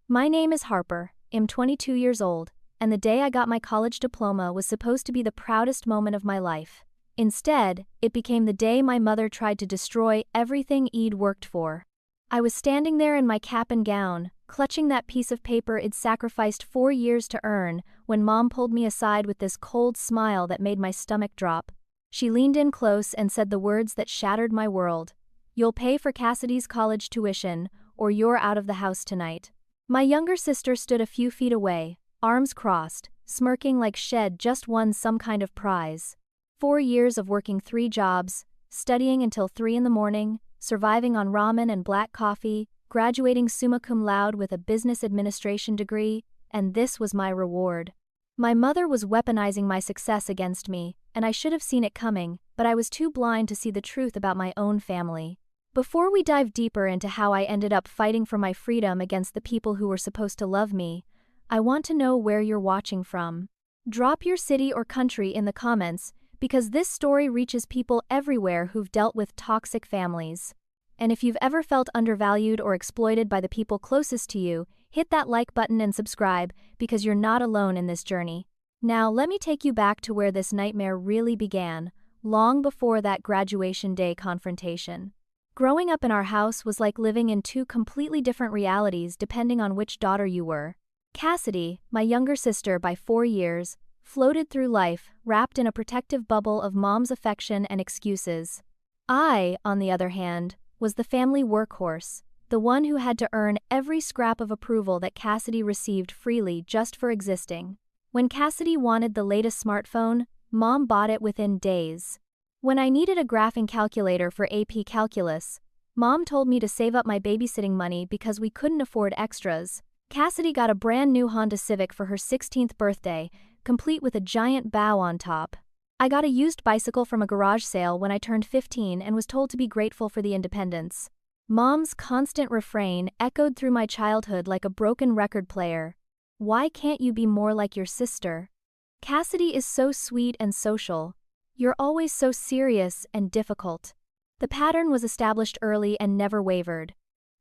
My name is Harper, I'm 22 years old, and the day I got my college diploma was supposed to be the proudest moment of my life. Instead, it became the day my mother tried to destroy everything I'd worked for. I was standing there in my cap and gown, clutching that piece of paper I'd sacrificed 4 years to earn, when Mom pulled me aside with this cold smile that made my stomach drop. She leaned in close and said the words that shattered my world. "You'll pay for Cassidy's college tuition, or you're out of the house tonight." My younger sister stood a few feet away, arms crossed, smirking like she'd just won some kind of prize. 4 years of working 3 jobs, studying until 3 in the morning, surviving on ramen and black coffee, graduating summa cum laude with a business administration degree, and this was my reward. My mother was weaponizing my success against me, and I should have seen it coming, but I was too blind to see the truth about my own family. Before we dive deeper into how I ended up fighting for my freedom against the people who were supposed to love me, I want to know where you're watching from. Drop your city or country in the comments, because this story reaches people everywhere who've dealt with toxic families. And if you've ever felt undervalued or exploited by the people closest to you, hit that like button and subscribe, because you're not alone in this journey. Now let me take you back to where this nightmare really began, long before that graduation day confrontation. Growing up in our house was like living in 2 completely different realities depending on which daughter you were. Cassidy, my younger sister by 4 years, floated through life, wrapped in a protective bubble of Mom's affection and excuses. I, on the other hand, was the family workhorse, the one who had to earn every scrap of approval that Cassidy received freely just for existing. When Cassidy wanted the latest smartphone, Mom bought it within days. When I needed a graphing calculator for AP Calculus, Mom told me to save up my babysitting money because we couldn't afford extras. Cassidy got a brand new Honda Civic for her 16th birthday, complete with a giant bow on top. I got a used bicycle from a garage sale when I turned 15 and was told to be grateful for the independence. Mom's constant refrain echoed through my childhood like a broken record player. "Why can't you be more like your sister? Cassidy is so sweet and social. You're always so serious and difficult." The pattern was established early and never wavered.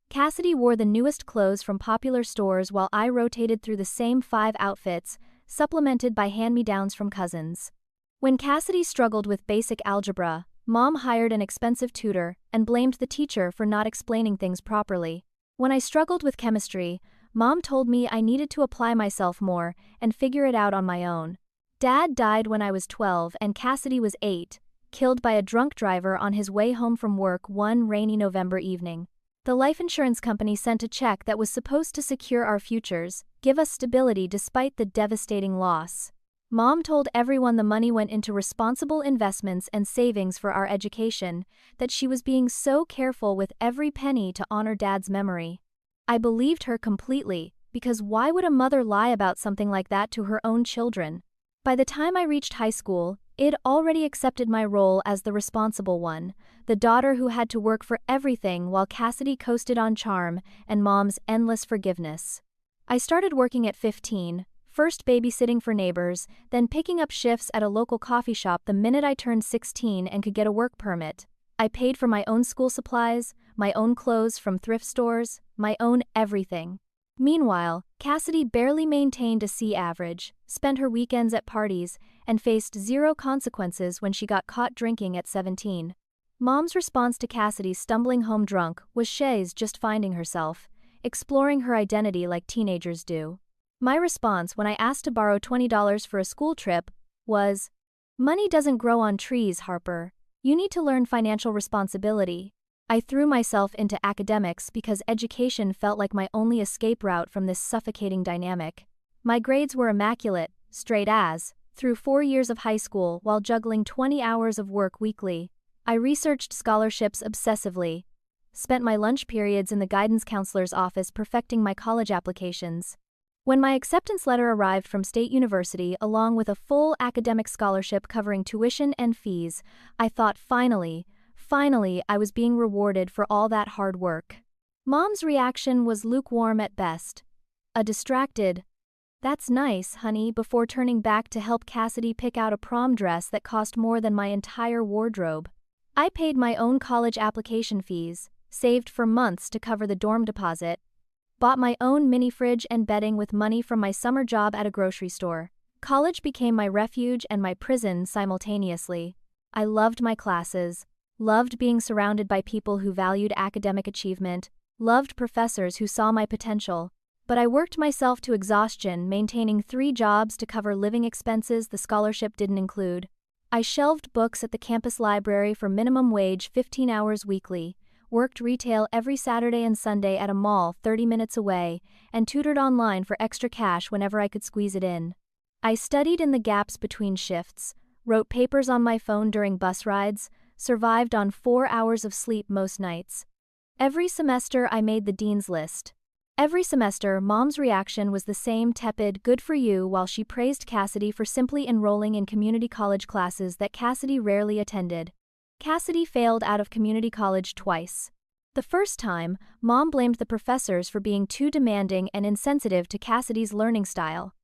Cassidy wore the newest clothes from popular stores while I rotated through the same 5 outfits, supplemented by hand-me-downs from cousins. When Cassidy struggled with basic algebra, Mom hired an expensive tutor and blamed the teacher for not explaining things properly. When I struggled with chemistry, Mom told me I needed to apply myself more and figure it out on my own. Dad died when I was 12 and Cassidy was 8, killed by a drunk driver on his way home from work one rainy November evening. The life insurance company sent a check that was supposed to secure our futures, give us stability despite the devastating loss. Mom told everyone the money went into responsible investments and savings for our education, that she was being so careful with every penny to honor Dad's memory. I believed her completely, because why would a mother lie about something like that to her own children? By the time I reached high school, I'd already accepted my role as the responsible one, the daughter who had to work for everything while Cassidy coasted on charm and Mom's endless forgiveness. I started working at 15, first babysitting for neighbors, then picking up shifts at a local coffee shop the minute I turned 16 and could get a work permit. I paid for my own school supplies, my own clothes from thrift stores, my own everything. Meanwhile, Cassidy barely maintained a C average, spent her weekends at parties, and faced 0 consequences when she got caught drinking at 17. Mom's response to Cassidy stumbling home drunk was she's just finding herself, exploring her identity like teenagers do. My response when I asked to borrow $20 for a school trip was, "Money doesn't grow on trees, Harper. You need to learn financial responsibility." I threw myself into academics because education felt like my only escape route from this suffocating dynamic. My grades were immaculate, straight A's, through 4 years of high school while juggling 20 hours of work weekly. I researched scholarships obsessively, spent my lunch periods in the guidance counselor's office perfecting my college applications. When my acceptance letter arrived from State University along with a full academic scholarship covering tuition and fees, I thought finally, I was being rewarded for all that hard work. Mom's reaction was lukewarm at best. A distracted, "That's nice, honey," before turning back to help Cassidy pick out a prom dress that cost more than my entire wardrobe. I paid my own college application fees, saved for months to cover the dorm deposit, bought my own mini fridge and bedding with money from my summer job at a grocery store. College became my refuge and my prison simultaneously. I loved my classes, loved being surrounded by people who valued academic achievement, loved professors who saw my potential. But I worked myself to exhaustion, maintaining 3 jobs to cover living expenses the scholarship didn't include. I shelved books at the campus library for minimum wage 15 hours weekly, worked retail every Saturday and Sunday at a mall 30 minutes away, and tutored online for extra cash whenever I could squeeze it in. I studied in the gaps between shifts, wrote papers on my phone during bus rides, survived on 4 hours of sleep most nights. Every semester I made the dean's list. Every semester, Mom's reaction was the same tepid, good for you, while she praised Cassidy for simply enrolling in community college classes that Cassidy rarely attended. Cassidy failed out of community college twice. The first time, Mom blamed the professors for being too demanding and insensitive to Cassidy's learning style.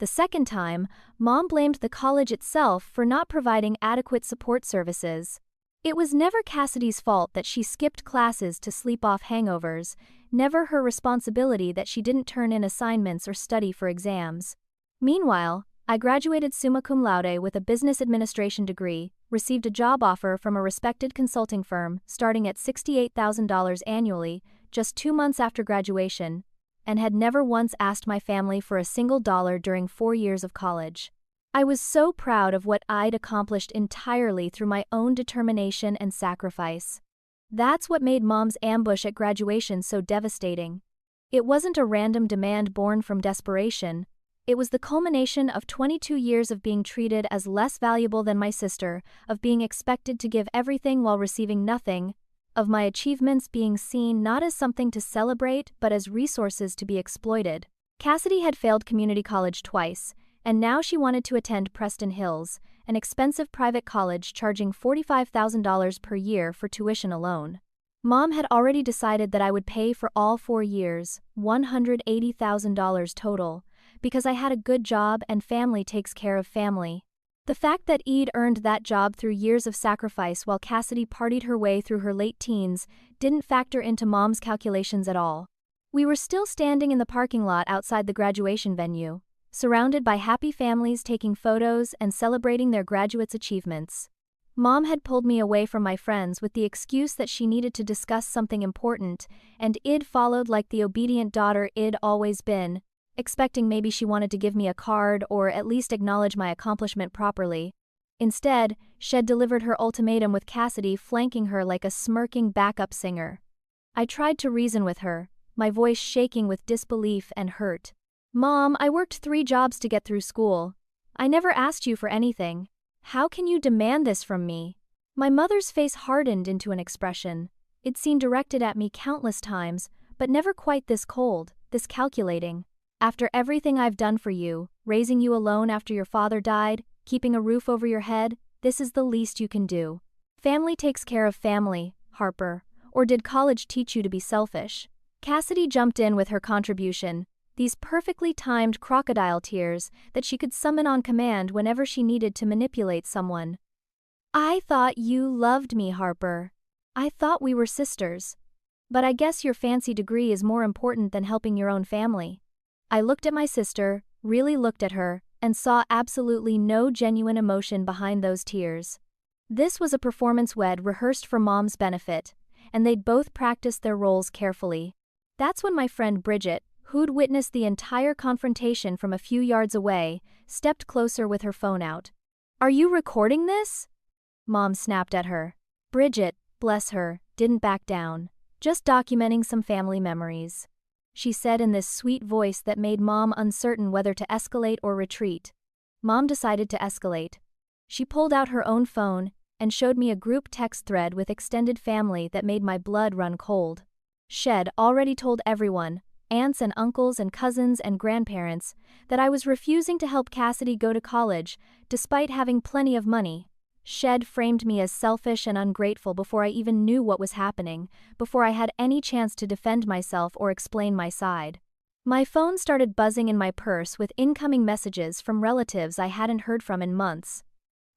The second time, Mom blamed the college itself for not providing adequate support services. It was never Cassidy's fault that she skipped classes to sleep off hangovers, never her responsibility that she didn't turn in assignments or study for exams. Meanwhile, I graduated summa cum laude with a business administration degree, received a job offer from a respected consulting firm starting at $68,000 annually just 2 months after graduation, and had never once asked my family for a single dollar during 4 years of college. I was so proud of what I'd accomplished entirely through my own determination and sacrifice. That's what made Mom's ambush at graduation so devastating. It wasn't a random demand born from desperation. It was the culmination of 22 years of being treated as less valuable than my sister, of being expected to give everything while receiving nothing, of my achievements being seen not as something to celebrate but as resources to be exploited. Cassidy had failed community college twice, and now she wanted to attend Preston Hills, an expensive private college charging $45,000 per year for tuition alone. Mom had already decided that I would pay for all 4 years, $180,000 total, because I had a good job and family takes care of family. The fact that I'd earned that job through years of sacrifice while Cassidy partied her way through her late teens didn't factor into Mom's calculations at all. We were still standing in the parking lot outside the graduation venue, surrounded by happy families taking photos and celebrating their graduates' achievements. Mom had pulled me away from my friends with the excuse that she needed to discuss something important, and I'd followed like the obedient daughter I'd always been, expecting maybe she wanted to give me a card or at least acknowledge my accomplishment properly. Instead, Shed delivered her ultimatum with Cassidy flanking her like a smirking backup singer. I tried to reason with her, my voice shaking with disbelief and hurt. Mom, I worked 3 jobs to get through school. I never asked you for anything. How can you demand this from me? My mother's face hardened into an expression. It'd seen directed at me countless times, but never quite this cold, this calculating. After everything I've done for you, raising you alone after your father died, keeping a roof over your head, this is the least you can do. Family takes care of family, Harper. Or did college teach you to be selfish? Cassidy jumped in with her contribution. These perfectly timed crocodile tears that she could summon on command whenever she needed to manipulate someone. I thought you loved me, Harper. I thought we were sisters. But I guess your fancy degree is more important than helping your own family. I looked at my sister, really looked at her, and saw absolutely no genuine emotion behind those tears. This was a performance wed rehearsed for Mom's benefit, and they'd both practiced their roles carefully. That's when my friend Bridget, who'd witnessed the entire confrontation from a few yards away, stepped closer with her phone out. Are you recording this? Mom snapped at her. Bridget, bless her, didn't back down. Just documenting some family memories, she said in this sweet voice that made Mom uncertain whether to escalate or retreat. Mom decided to escalate. She pulled out her own phone and showed me a group text thread with extended family that made my blood run cold. Shed already told everyone, aunts and uncles and cousins and grandparents, that I was refusing to help Cassidy go to college, despite having plenty of money. Shed framed me as selfish and ungrateful before I even knew what was happening, before I had any chance to defend myself or explain my side. My phone started buzzing in my purse with incoming messages from relatives I hadn't heard from in months.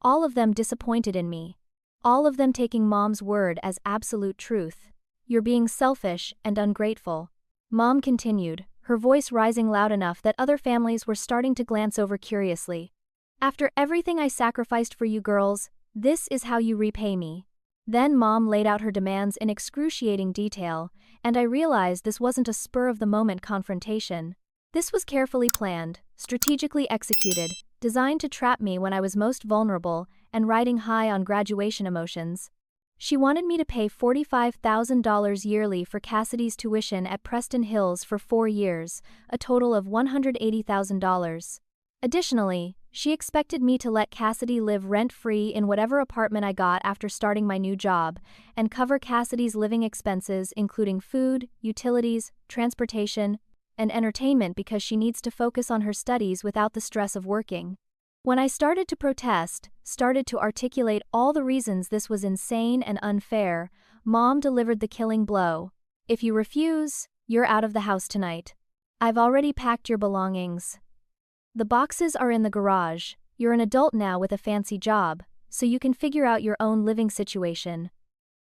All of them disappointed in me. All of them taking Mom's word as absolute truth. You're being selfish and ungrateful. Mom continued, her voice rising loud enough that other families were starting to glance over curiously. "After everything I sacrificed for you girls, this is how you repay me." Then Mom laid out her demands in excruciating detail, and I realized this wasn't a spur-of-the-moment confrontation. This was carefully planned, strategically executed, designed to trap me when I was most vulnerable and riding high on graduation emotions. She wanted me to pay $45,000 yearly for Cassidy's tuition at Preston Hills for 4 years, a total of $180,000. Additionally, she expected me to let Cassidy live rent-free in whatever apartment I got after starting my new job, and cover Cassidy's living expenses including food, utilities, transportation, and entertainment because she needs to focus on her studies without the stress of working. When I started to protest, started to articulate all the reasons this was insane and unfair, Mom delivered the killing blow. "If you refuse, you're out of the house tonight. I've already packed your belongings. The boxes are in the garage. You're an adult now with a fancy job, so you can figure out your own living situation."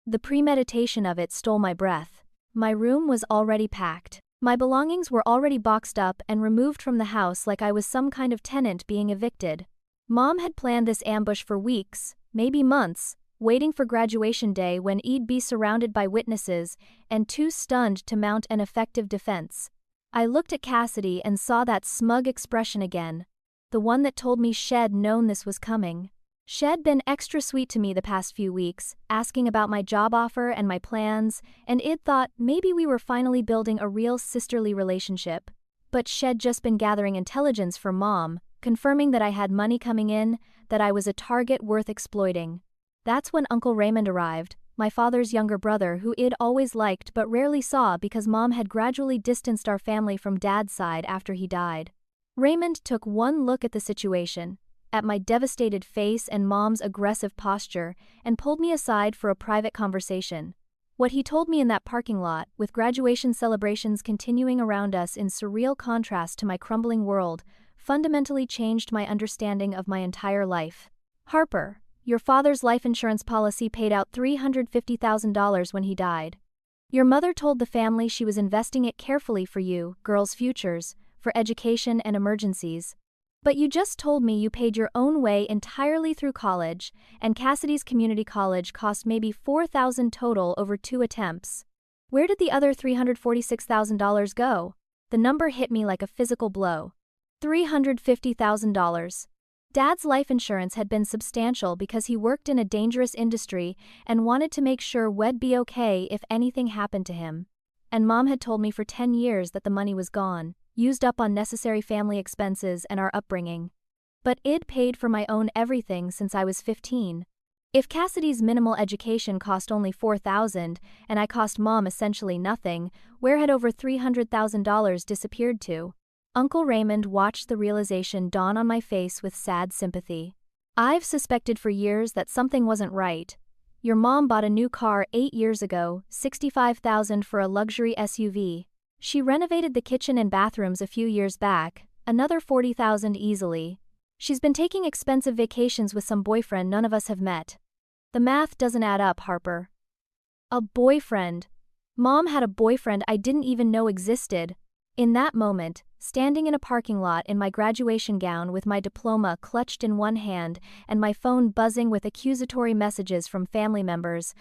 The premeditation of it stole my breath. My room was already packed. My belongings were already boxed up and removed from the house like I was some kind of tenant being evicted. Mom had planned this ambush for weeks, maybe months, waiting for graduation day when I'd be surrounded by witnesses and too stunned to mount an effective defense. I looked at Cassidy and saw that smug expression again, the one that told me she'd known this was coming. She'd been extra sweet to me the past few weeks, asking about my job offer and my plans, and I'd thought maybe we were finally building a real sisterly relationship. But she'd just been gathering intelligence from Mom, confirming that I had money coming in, that I was a target worth exploiting. That's when Uncle Raymond arrived, my father's younger brother who I'd always liked but rarely saw because Mom had gradually distanced our family from Dad's side after he died. Raymond took one look at the situation, at my devastated face and Mom's aggressive posture, and pulled me aside for a private conversation. What he told me in that parking lot, with graduation celebrations continuing around us in surreal contrast to my crumbling world, fundamentally changed my understanding of my entire life. "Harper, your father's life insurance policy paid out $350,000 when he died. Your mother told the family she was investing it carefully for you, girls' futures, for education and emergencies. But you just told me you paid your own way entirely through college, and Cassidy's community college cost maybe $4,000 total over 2 attempts. Where did the other $346,000 go?" The number hit me like a physical blow. $350,000. Dad's life insurance had been substantial because he worked in a dangerous industry and wanted to make sure we'd be okay if anything happened to him. And Mom had told me for 10 years that the money was gone, used up on necessary family expenses and our upbringing. But I'd paid for my own everything since I was 15. If Cassidy's minimal education cost only $4,000 and I cost Mom essentially nothing, where had over $300,000 disappeared to? Uncle Raymond watched the realization dawn on my face with sad sympathy. "I've suspected for years that something wasn't right. Your mom bought a new car 8 years ago, $65,000 for a luxury SUV. She renovated the kitchen and bathrooms a few years back, another $40,000 easily. She's been taking expensive vacations with some boyfriend none of us have met. The math doesn't add up, Harper." A boyfriend. Mom had a boyfriend I didn't even know existed. In that moment, standing in a parking lot in my graduation gown with my diploma clutched in one hand and my phone buzzing with accusatory messages from family members,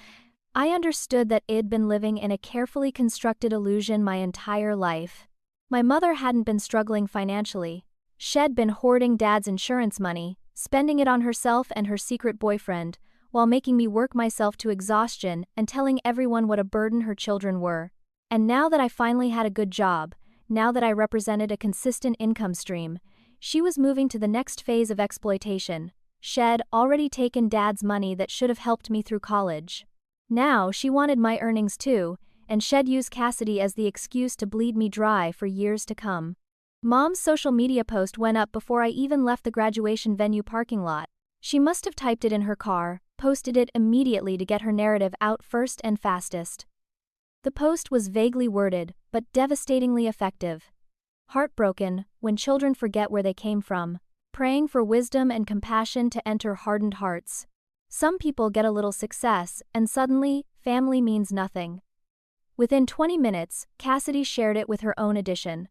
I understood that I'd been living in a carefully constructed illusion my entire life. My mother hadn't been struggling financially. She'd been hoarding Dad's insurance money, spending it on herself and her secret boyfriend, while making me work myself to exhaustion and telling everyone what a burden her children were. And now that I finally had a good job, now that I represented a consistent income stream, she was moving to the next phase of exploitation. She'd already taken Dad's money that should have helped me through college. Now she wanted my earnings too, and she'd use Cassidy as the excuse to bleed me dry for years to come. Mom's social media post went up before I even left the graduation venue parking lot. She must have typed it in her car, posted it immediately to get her narrative out first and fastest. The post was vaguely worded, but devastatingly effective. "Heartbroken, when children forget where they came from. Praying for wisdom and compassion to enter hardened hearts. Some people get a little success, and suddenly, family means nothing. Within 20 minutes, Cassidy shared it with her own edition.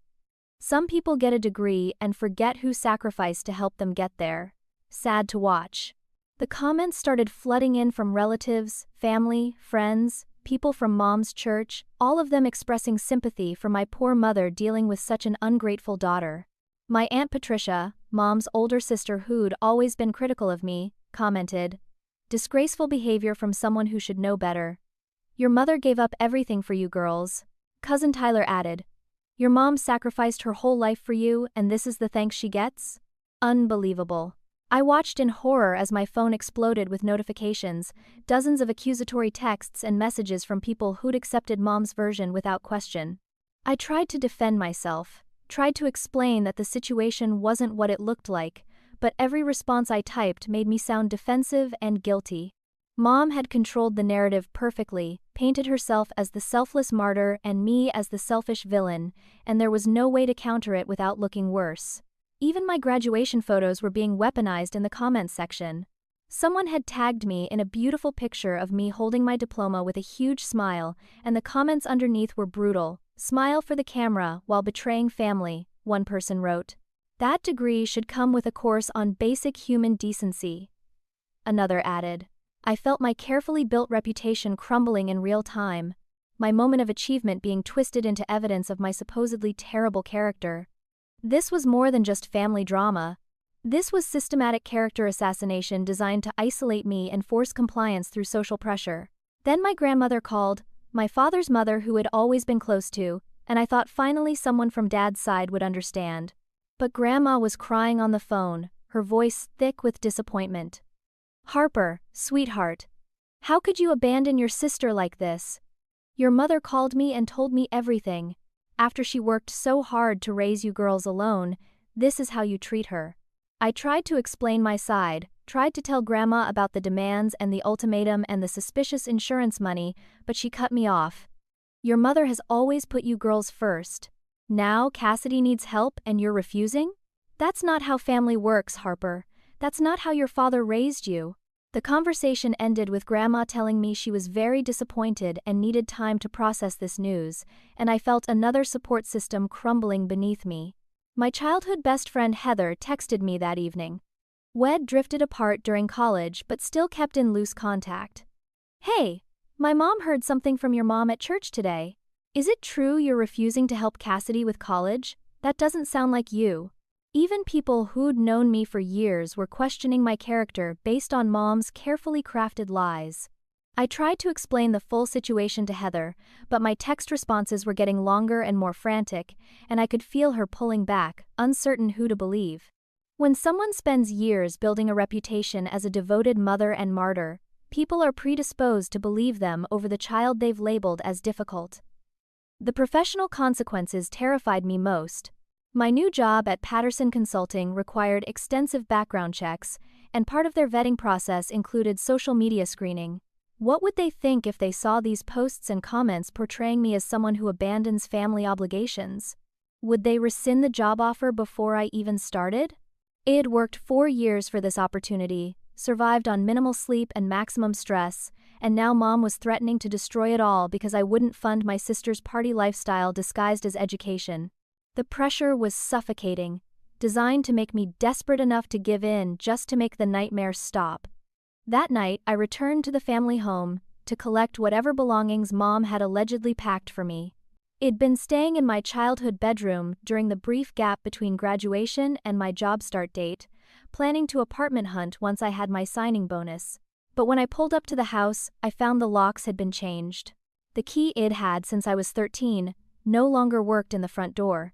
Some people get a degree and forget who sacrificed to help them get there. Sad to watch. The comments started flooding in from relatives, family, friends, people from Mom's church, all of them expressing sympathy for my poor mother dealing with such an ungrateful daughter. My Aunt Patricia, Mom's older sister who'd always been critical of me, commented, "Disgraceful behavior from someone who should know better. Your mother gave up everything for you girls." Cousin Tyler added, "Your mom sacrificed her whole life for you and this is the thanks she gets?" Unbelievable. I watched in horror as my phone exploded with notifications, dozens of accusatory texts and messages from people who'd accepted Mom's version without question. I tried to defend myself, tried to explain that the situation wasn't what it looked like, but every response I typed made me sound defensive and guilty. Mom had controlled the narrative perfectly, painted herself as the selfless martyr and me as the selfish villain, and there was no way to counter it without looking worse. Even my graduation photos were being weaponized in the comments section. Someone had tagged me in a beautiful picture of me holding my diploma with a huge smile, and the comments underneath were brutal. "Smile for the camera while betraying family," one person wrote. "That degree should come with a course on basic human decency," another added. I felt my carefully built reputation crumbling in real time, my moment of achievement being twisted into evidence of my supposedly terrible character. This was more than just family drama. This was systematic character assassination designed to isolate me and force compliance through social pressure. Then my grandmother called, my father's mother who had always been close to, and I thought finally someone from Dad's side would understand. But Grandma was crying on the phone, her voice thick with disappointment. "Harper, sweetheart. How could you abandon your sister like this? Your mother called me and told me everything. After she worked so hard to raise you girls alone, this is how you treat her." I tried to explain my side, tried to tell Grandma about the demands and the ultimatum and the suspicious insurance money, but she cut me off. "Your mother has always put you girls first. Now Cassidy needs help and you're refusing? That's not how family works, Harper. That's not how your father raised you." The conversation ended with Grandma telling me she was very disappointed and needed time to process this news, and I felt another support system crumbling beneath me. My childhood best friend Heather texted me that evening. We'd drifted apart during college but still kept in loose contact. "Hey, my mom heard something from your mom at church today. Is it true you're refusing to help Cassidy with college? That doesn't sound like you." Even people who'd known me for years were questioning my character based on Mom's carefully crafted lies. I tried to explain the full situation to Heather, but my text responses were getting longer and more frantic, and I could feel her pulling back, uncertain who to believe. When someone spends years building a reputation as a devoted mother and martyr, people are predisposed to believe them over the child they've labeled as difficult. The professional consequences terrified me most. My new job at Patterson Consulting required extensive background checks, and part of their vetting process included social media screening. What would they think if they saw these posts and comments portraying me as someone who abandons family obligations? Would they rescind the job offer before I even started? I had worked 4 years for this opportunity, survived on minimal sleep and maximum stress, and now Mom was threatening to destroy it all because I wouldn't fund my sister's party lifestyle disguised as education. The pressure was suffocating, designed to make me desperate enough to give in just to make the nightmare stop. That night, I returned to the family home to collect whatever belongings Mom had allegedly packed for me. I'd been staying in my childhood bedroom during the brief gap between graduation and my job start date, planning to apartment hunt once I had my signing bonus. But when I pulled up to the house, I found the locks had been changed. The key I'd had since I was 13 no longer worked in the front door.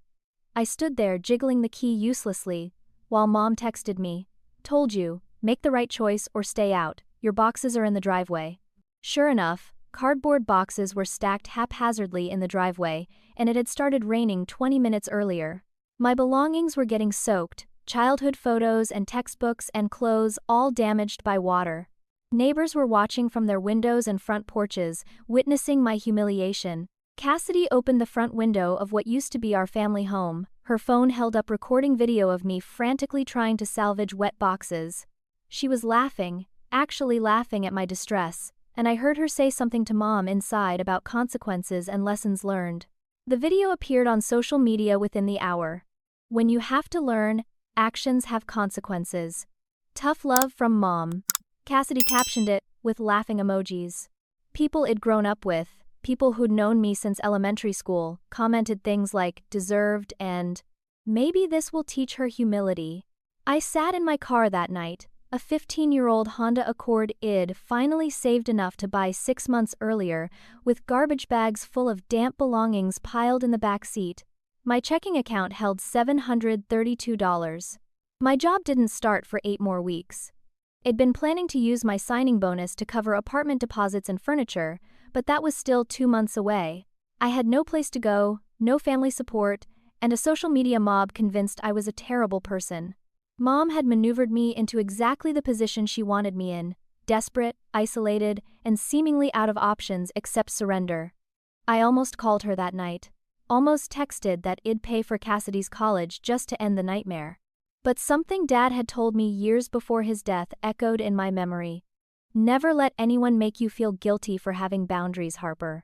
I stood there jiggling the key uselessly, while Mom texted me, "Told you, make the right choice or stay out, your boxes are in the driveway." Sure enough, cardboard boxes were stacked haphazardly in the driveway, and it had started raining 20 minutes earlier. My belongings were getting soaked, childhood photos and textbooks and clothes all damaged by water. Neighbors were watching from their windows and front porches, witnessing my humiliation. Cassidy opened the front window of what used to be our family home, her phone held up recording video of me frantically trying to salvage wet boxes. She was laughing, actually laughing at my distress, and I heard her say something to Mom inside about consequences and lessons learned. The video appeared on social media within the hour. When you have to learn, actions have consequences. Tough love from Mom. Cassidy captioned it with laughing emojis. People I'd grown up with, people who'd known me since elementary school, commented things like deserved and maybe this will teach her humility. I sat in my car that night, a 15-year-old Honda Accord I'd finally saved enough to buy 6 months earlier, with garbage bags full of damp belongings piled in the back seat. My checking account held $732. My job didn't start for 8 more weeks. I'd been planning to use my signing bonus to cover apartment deposits and furniture, but that was still 2 months away. I had no place to go, no family support, and a social media mob convinced I was a terrible person. Mom had maneuvered me into exactly the position she wanted me in, desperate, isolated, and seemingly out of options except surrender. I almost called her that night. Almost texted that I'd pay for Cassidy's college just to end the nightmare. But something Dad had told me years before his death echoed in my memory. Never let anyone make you feel guilty for having boundaries, Harper.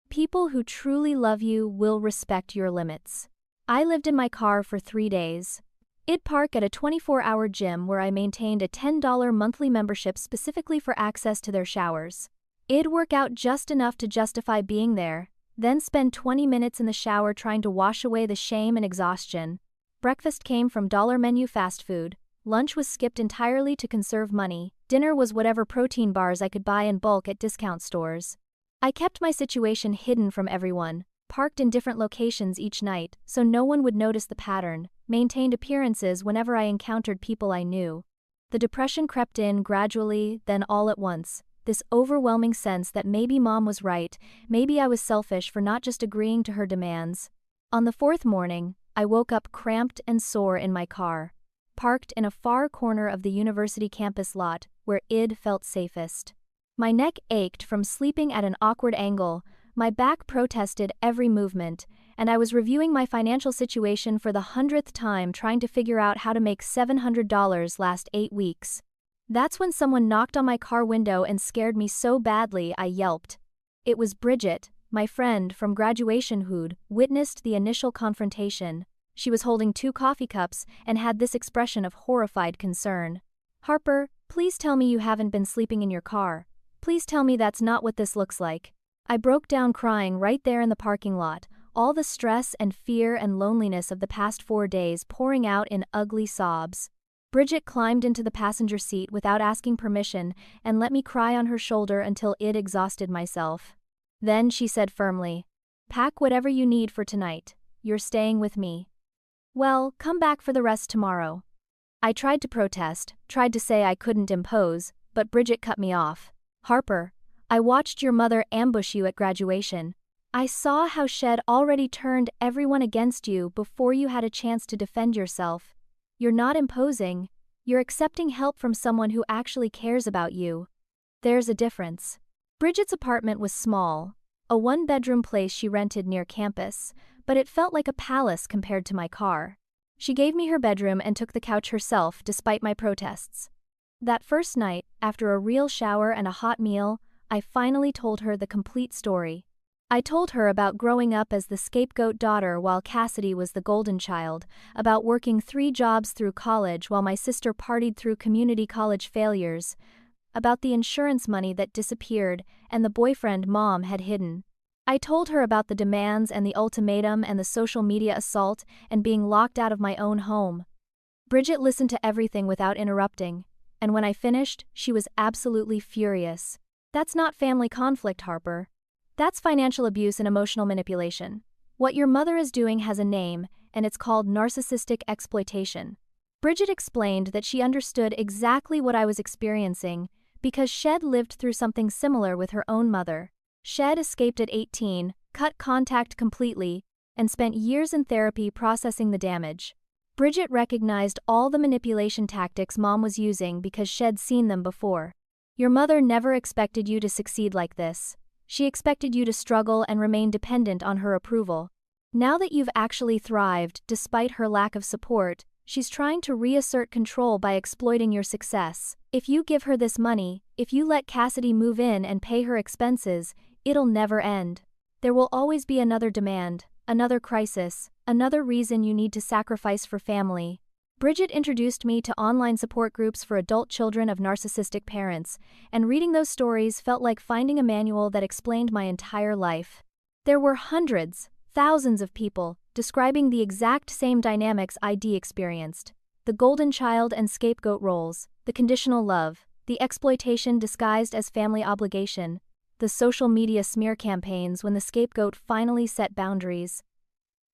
People who truly love you will respect your limits. I lived in my car for 3 days. I'd park at a 24-hour gym where I maintained a $10 monthly membership specifically for access to their showers. I'd work out just enough to justify being there, then spend 20 minutes in the shower trying to wash away the shame and exhaustion. Breakfast came from dollar menu fast food, lunch was skipped entirely to conserve money, dinner was whatever protein bars I could buy in bulk at discount stores. I kept my situation hidden from everyone, parked in different locations each night so no one would notice the pattern, maintained appearances whenever I encountered people I knew. The depression crept in gradually, then all at once, this overwhelming sense that maybe Mom was right, maybe I was selfish for not just agreeing to her demands. On the 4th morning, I woke up cramped and sore in my car, parked in a far corner of the university campus lot where I'd felt safest. My neck ached from sleeping at an awkward angle, my back protested every movement, and I was reviewing my financial situation for the 100th time trying to figure out how to make $700 last 8 weeks. That's when someone knocked on my car window and scared me so badly I yelped. It was Bridget, my friend from graduation who'd witnessed the initial confrontation. She was holding 2 coffee cups and had this expression of horrified concern. "Harper, please tell me you haven't been sleeping in your car. Please tell me that's not what this looks like." I broke down crying right there in the parking lot, all the stress and fear and loneliness of the past 4 days pouring out in ugly sobs. Bridget climbed into the passenger seat without asking permission and let me cry on her shoulder until I'd exhausted myself. Then she said firmly, "Pack whatever you need for tonight. You're staying with me. Well, come back for the rest tomorrow." I tried to protest, tried to say I couldn't impose, but Bridget cut me off. "Harper, I watched your mother ambush you at graduation. I saw how she'd already turned everyone against you before you had a chance to defend yourself. You're not imposing, you're accepting help from someone who actually cares about you. There's a difference." Bridget's apartment was small, a 1-bedroom place she rented near campus, but it felt like a palace compared to my car. She gave me her bedroom and took the couch herself despite my protests. That first night, after a real shower and a hot meal, I finally told her the complete story. I told her about growing up as the scapegoat daughter while Cassidy was the golden child, about working 3 jobs through college while my sister partied through community college failures, about the insurance money that disappeared and the boyfriend Mom had hidden. I told her about the demands and the ultimatum and the social media assault and being locked out of my own home. Bridget listened to everything without interrupting, and when I finished, she was absolutely furious. "That's not family conflict, Harper. That's financial abuse and emotional manipulation. What your mother is doing has a name, and it's called narcissistic exploitation." Bridget explained that she understood exactly what I was experiencing because she'd lived through something similar with her own mother. She'd escaped at 18, cut contact completely, and spent years in therapy processing the damage. Bridget recognized all the manipulation tactics Mom was using because she'd seen them before. "Your mother never expected you to succeed like this. She expected you to struggle and remain dependent on her approval. Now that you've actually thrived despite her lack of support, She's trying to reassert control by exploiting your success. If you give her this money, if you let Cassidy move in and pay her expenses, it'll never end. There will always be another demand, another crisis, another reason you need to sacrifice for family. Bridget introduced me to online support groups for adult children of narcissistic parents, and reading those stories felt like finding a manual that explained my entire life. There were hundreds, thousands of people describing the exact same dynamics I'd experienced. The golden child and scapegoat roles, the conditional love, the exploitation disguised as family obligation, the social media smear campaigns when the scapegoat finally set boundaries.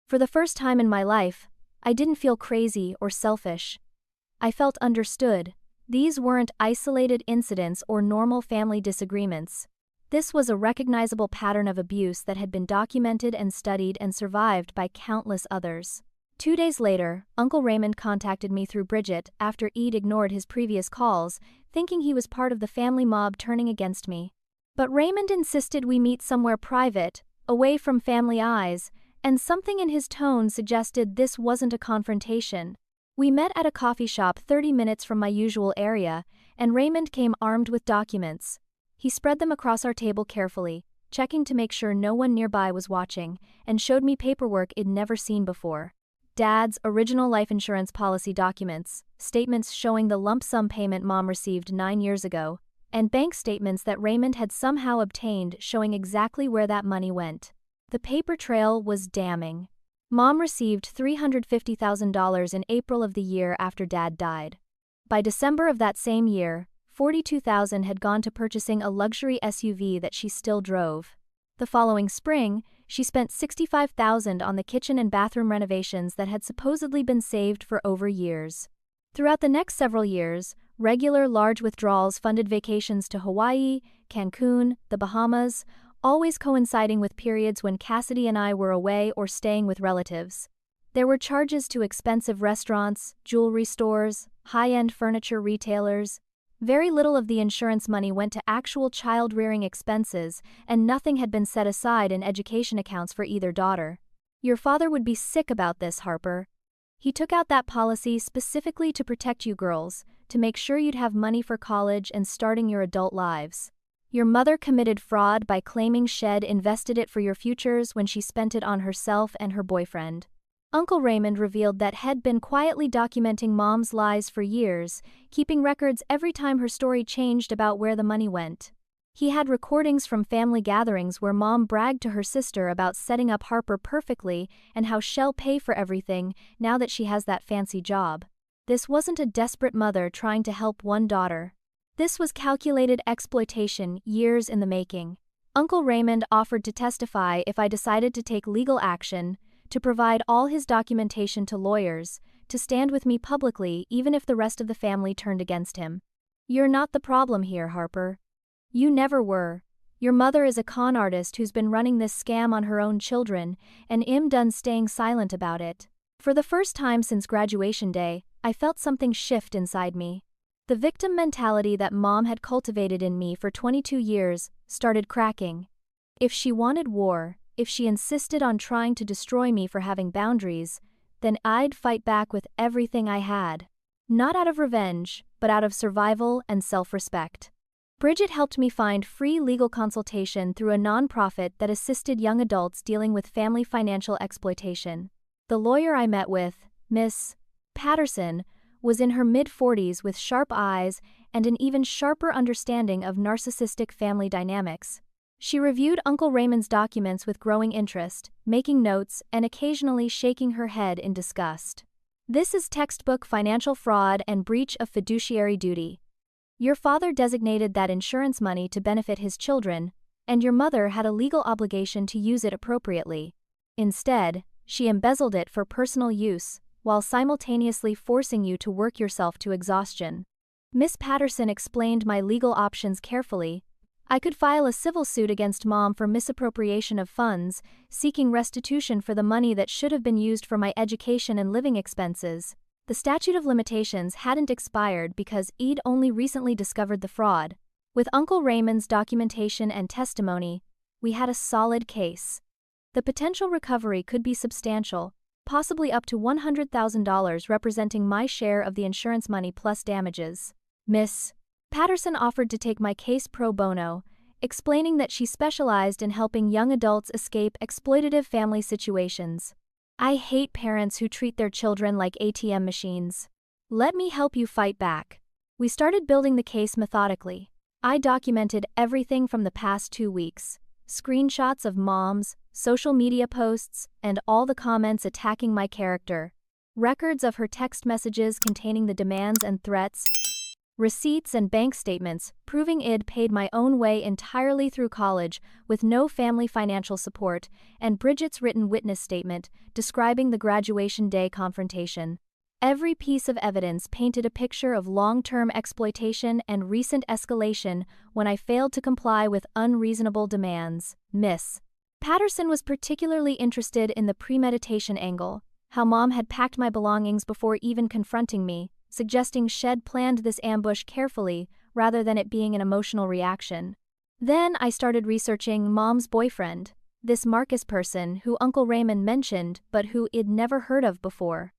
For the first time in my life, I didn't feel crazy or selfish. I felt understood. These weren't isolated incidents or normal family disagreements. This was a recognizable pattern of abuse that had been documented and studied and survived by countless others. 2 days later, Uncle Raymond contacted me through Bridget after Ed ignored his previous calls, thinking he was part of the family mob turning against me. But Raymond insisted we meet somewhere private, away from family eyes, and something in his tone suggested this wasn't a confrontation. We met at a coffee shop 30 minutes from my usual area, and Raymond came armed with documents. He spread them across our table carefully, checking to make sure no one nearby was watching, and showed me paperwork I'd never seen before. Dad's original life insurance policy documents, statements showing the lump sum payment Mom received 9 years ago, and bank statements that Raymond had somehow obtained showing exactly where that money went. The paper trail was damning. Mom received $350,000 in April of the year after Dad died. By December of that same year, $42,000 had gone to purchasing a luxury SUV that she still drove. The following spring, she spent $65,000 on the kitchen and bathroom renovations that had supposedly been saved for over years. Throughout the next several years, regular large withdrawals funded vacations to Hawaii, Cancun, the Bahamas, always coinciding with periods when Cassidy and I were away or staying with relatives. There were charges to expensive restaurants, jewelry stores, high-end furniture retailers. Very little of the insurance money went to actual child-rearing expenses, and nothing had been set aside in education accounts for either daughter. Your father would be sick about this, Harper. He took out that policy specifically to protect you girls, to make sure you'd have money for college and starting your adult lives. Your mother committed fraud by claiming Shed invested it for your futures when she spent it on herself and her boyfriend. Uncle Raymond revealed that had been quietly documenting Mom's lies for years, keeping records every time her story changed about where the money went. He had recordings from family gatherings where Mom bragged to her sister about setting up Harper perfectly and how she'll pay for everything now that she has that fancy job. This wasn't a desperate mother trying to help one daughter. This was calculated exploitation, years in the making. Uncle Raymond offered to testify if I decided to take legal action, to provide all his documentation to lawyers, to stand with me publicly even if the rest of the family turned against him. You're not the problem here, Harper. You never were. Your mother is a con artist who's been running this scam on her own children, and I'm done staying silent about it. For the first time since graduation day, I felt something shift inside me. The victim mentality that Mom had cultivated in me for 22 years started cracking. If she wanted war, if she insisted on trying to destroy me for having boundaries, then I'd fight back with everything I had. Not out of revenge, but out of survival and self-respect. Bridget helped me find free legal consultation through a nonprofit that assisted young adults dealing with family financial exploitation. The lawyer I met with, Miss Patterson, was in her mid-40s with sharp eyes and an even sharper understanding of narcissistic family dynamics. She reviewed Uncle Raymond's documents with growing interest, making notes and occasionally shaking her head in disgust. This is textbook financial fraud and breach of fiduciary duty. Your father designated that insurance money to benefit his children, and your mother had a legal obligation to use it appropriately. Instead, she embezzled it for personal use, while simultaneously forcing you to work yourself to exhaustion. Miss Patterson explained my legal options carefully. I could file a civil suit against Mom for misappropriation of funds, seeking restitution for the money that should have been used for my education and living expenses. The statute of limitations hadn't expired because I'd only recently discovered the fraud. With Uncle Raymond's documentation and testimony, we had a solid case. The potential recovery could be substantial, possibly up to $100,000 representing my share of the insurance money plus damages. Miss Patterson offered to take my case pro bono, explaining that she specialized in helping young adults escape exploitative family situations. I hate parents who treat their children like ATM machines. Let me help you fight back. We started building the case methodically. I documented everything from the past 2 weeks. Screenshots of Mom's, social media posts, and all the comments attacking my character. Records of her text messages containing the demands and threats. Receipts and bank statements proving I'd paid my own way entirely through college with no family financial support, and Bridget's written witness statement describing the graduation day confrontation. Every piece of evidence painted a picture of long-term exploitation and recent escalation when I failed to comply with unreasonable demands. Miss Patterson was particularly interested in the premeditation angle, how Mom had packed my belongings before even confronting me, suggesting she'd planned this ambush carefully rather than it being an emotional reaction. Then I started researching Mom's boyfriend, this Marcus person who Uncle Raymond mentioned but who I'd never heard of before.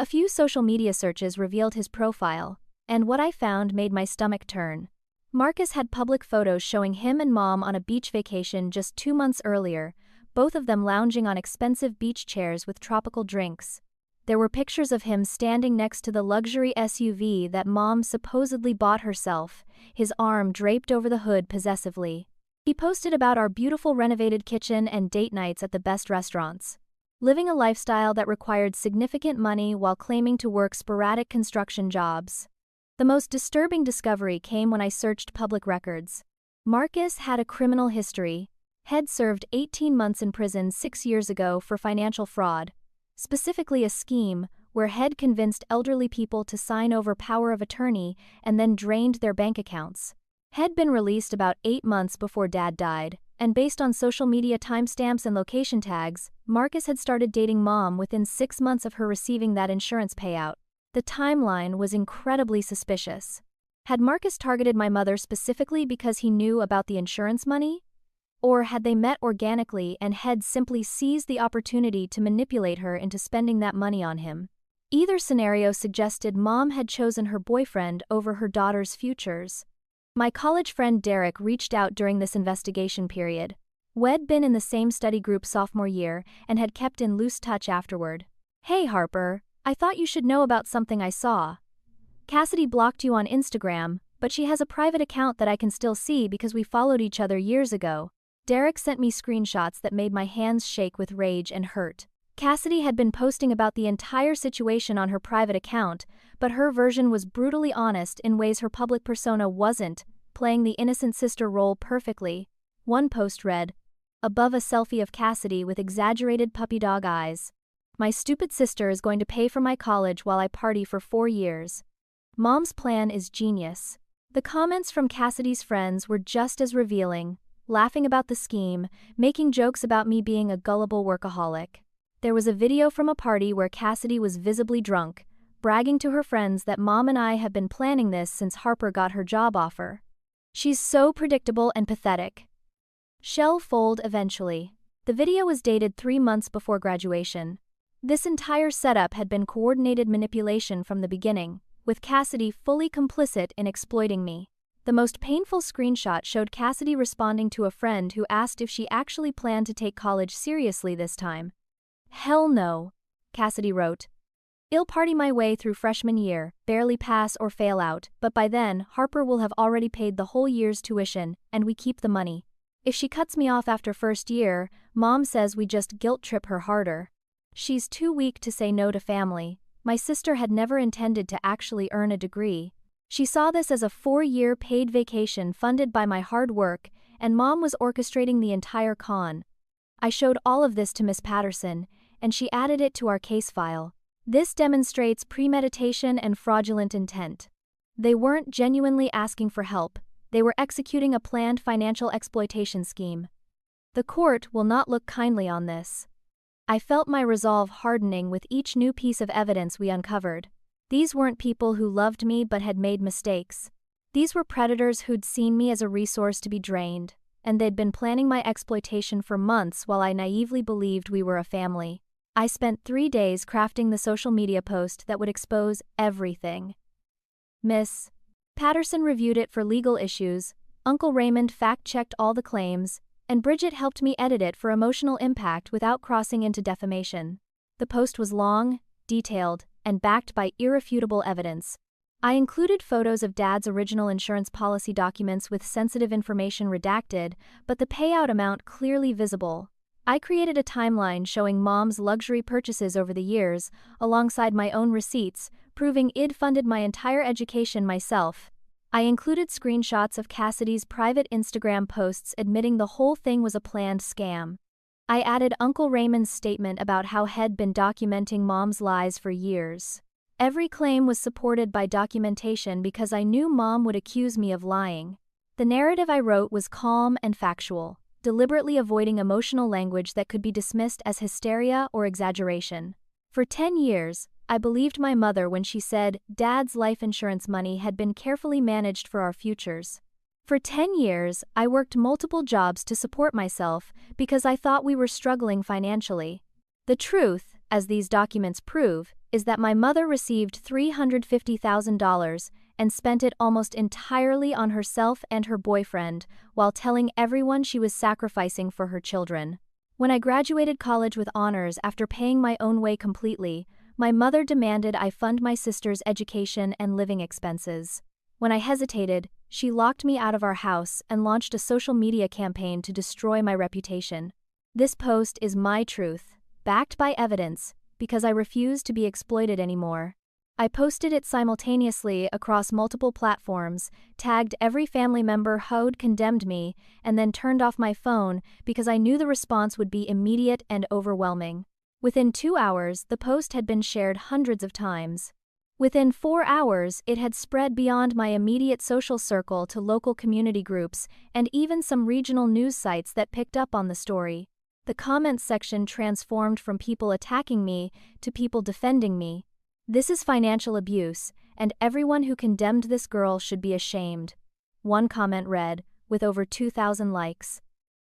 A few social media searches revealed his profile, and what I found made my stomach turn. Marcus had public photos showing him and Mom on a beach vacation just 2 months earlier, both of them lounging on expensive beach chairs with tropical drinks. There were pictures of him standing next to the luxury SUV that Mom supposedly bought herself, his arm draped over the hood possessively. He posted about our beautiful renovated kitchen and date nights at the best restaurants. Living a lifestyle that required significant money while claiming to work sporadic construction jobs. The most disturbing discovery came when I searched public records. Marcus had a criminal history. Had served 18 months in prison 6 years ago for financial fraud, specifically a scheme where Head convinced elderly people to sign over power of attorney and then drained their bank accounts. Head been released about 8 months before Dad died, and based on social media timestamps and location tags, Marcus had started dating Mom within 6 months of her receiving that insurance payout. The timeline was incredibly suspicious. Had Marcus targeted my mother specifically because he knew about the insurance money? Or had they met organically and Head simply seized the opportunity to manipulate her into spending that money on him? Either scenario suggested Mom had chosen her boyfriend over her daughter's futures. My college friend Derek reached out during this investigation period. We'd been in the same study group sophomore year and had kept in loose touch afterward. "Hey Harper, I thought you should know about something I saw. Cassidy blocked you on Instagram, but she has a private account that I can still see because we followed each other years ago." Derek sent me screenshots that made my hands shake with rage and hurt. Cassidy had been posting about the entire situation on her private account, but her version was brutally honest in ways her public persona wasn't, playing the innocent sister role perfectly. One post read, above a selfie of Cassidy with exaggerated puppy dog eyes, "My stupid sister is going to pay for my college while I party for 4 years. Mom's plan is genius." The comments from Cassidy's friends were just as revealing, laughing about the scheme, making jokes about me being a gullible workaholic. There was a video from a party where Cassidy was visibly drunk, bragging to her friends that Mom and I have been planning this since Harper got her job offer. "She's so predictable and pathetic. She'll fold eventually." The video was dated 3 months before graduation. This entire setup had been coordinated manipulation from the beginning, with Cassidy fully complicit in exploiting me. The most painful screenshot showed Cassidy responding to a friend who asked if she actually planned to take college seriously this time. "Hell no," Cassidy wrote. "I'll party my way through freshman year, barely pass or fail out, but by then, Harper will have already paid the whole year's tuition, and we keep the money. If she cuts me off after first year, Mom says we just guilt trip her harder. She's too weak to say no to family. My sister had never intended to actually earn a degree. She saw this as a 4-year paid vacation funded by my hard work, and Mom was orchestrating the entire con. I showed all of this to Miss Patterson, and she added it to our case file. This demonstrates premeditation and fraudulent intent. They weren't genuinely asking for help, they were executing a planned financial exploitation scheme. The court will not look kindly on this. I felt my resolve hardening with each new piece of evidence we uncovered. These weren't people who loved me but had made mistakes. These were predators who'd seen me as a resource to be drained, and they'd been planning my exploitation for months while I naively believed we were a family. I spent 3 days crafting the social media post that would expose everything. Miss Patterson reviewed it for legal issues, Uncle Raymond fact-checked all the claims, and Bridget helped me edit it for emotional impact without crossing into defamation. The post was long, detailed, and backed by irrefutable evidence. I included photos of Dad's original insurance policy documents with sensitive information redacted, but the payout amount clearly visible. I created a timeline showing Mom's luxury purchases over the years, alongside my own receipts, proving I'd funded my entire education myself. I included screenshots of Cassidy's private Instagram posts admitting the whole thing was a planned scam. I added Uncle Raymond's statement about how he'd been documenting Mom's lies for years. Every claim was supported by documentation because I knew Mom would accuse me of lying. The narrative I wrote was calm and factual, deliberately avoiding emotional language that could be dismissed as hysteria or exaggeration. For 10 years, I believed my mother when she said Dad's life insurance money had been carefully managed for our futures. For 10 years, I worked multiple jobs to support myself because I thought we were struggling financially. The truth, as these documents prove, is that my mother received $350,000 and spent it almost entirely on herself and her boyfriend, while telling everyone she was sacrificing for her children. When I graduated college with honors after paying my own way completely, my mother demanded I fund my sister's education and living expenses. When I hesitated, she locked me out of our house and launched a social media campaign to destroy my reputation. This post is my truth, backed by evidence, because I refuse to be exploited anymore. I posted it simultaneously across multiple platforms, tagged every family member who'd condemned me, and then turned off my phone because I knew the response would be immediate and overwhelming. Within 2 hours, the post had been shared hundreds of times. Within 4 hours, it had spread beyond my immediate social circle to local community groups and even some regional news sites that picked up on the story. The comments section transformed from people attacking me to people defending me. This is financial abuse, and everyone who condemned this girl should be ashamed. One comment read, with over 2,000 likes.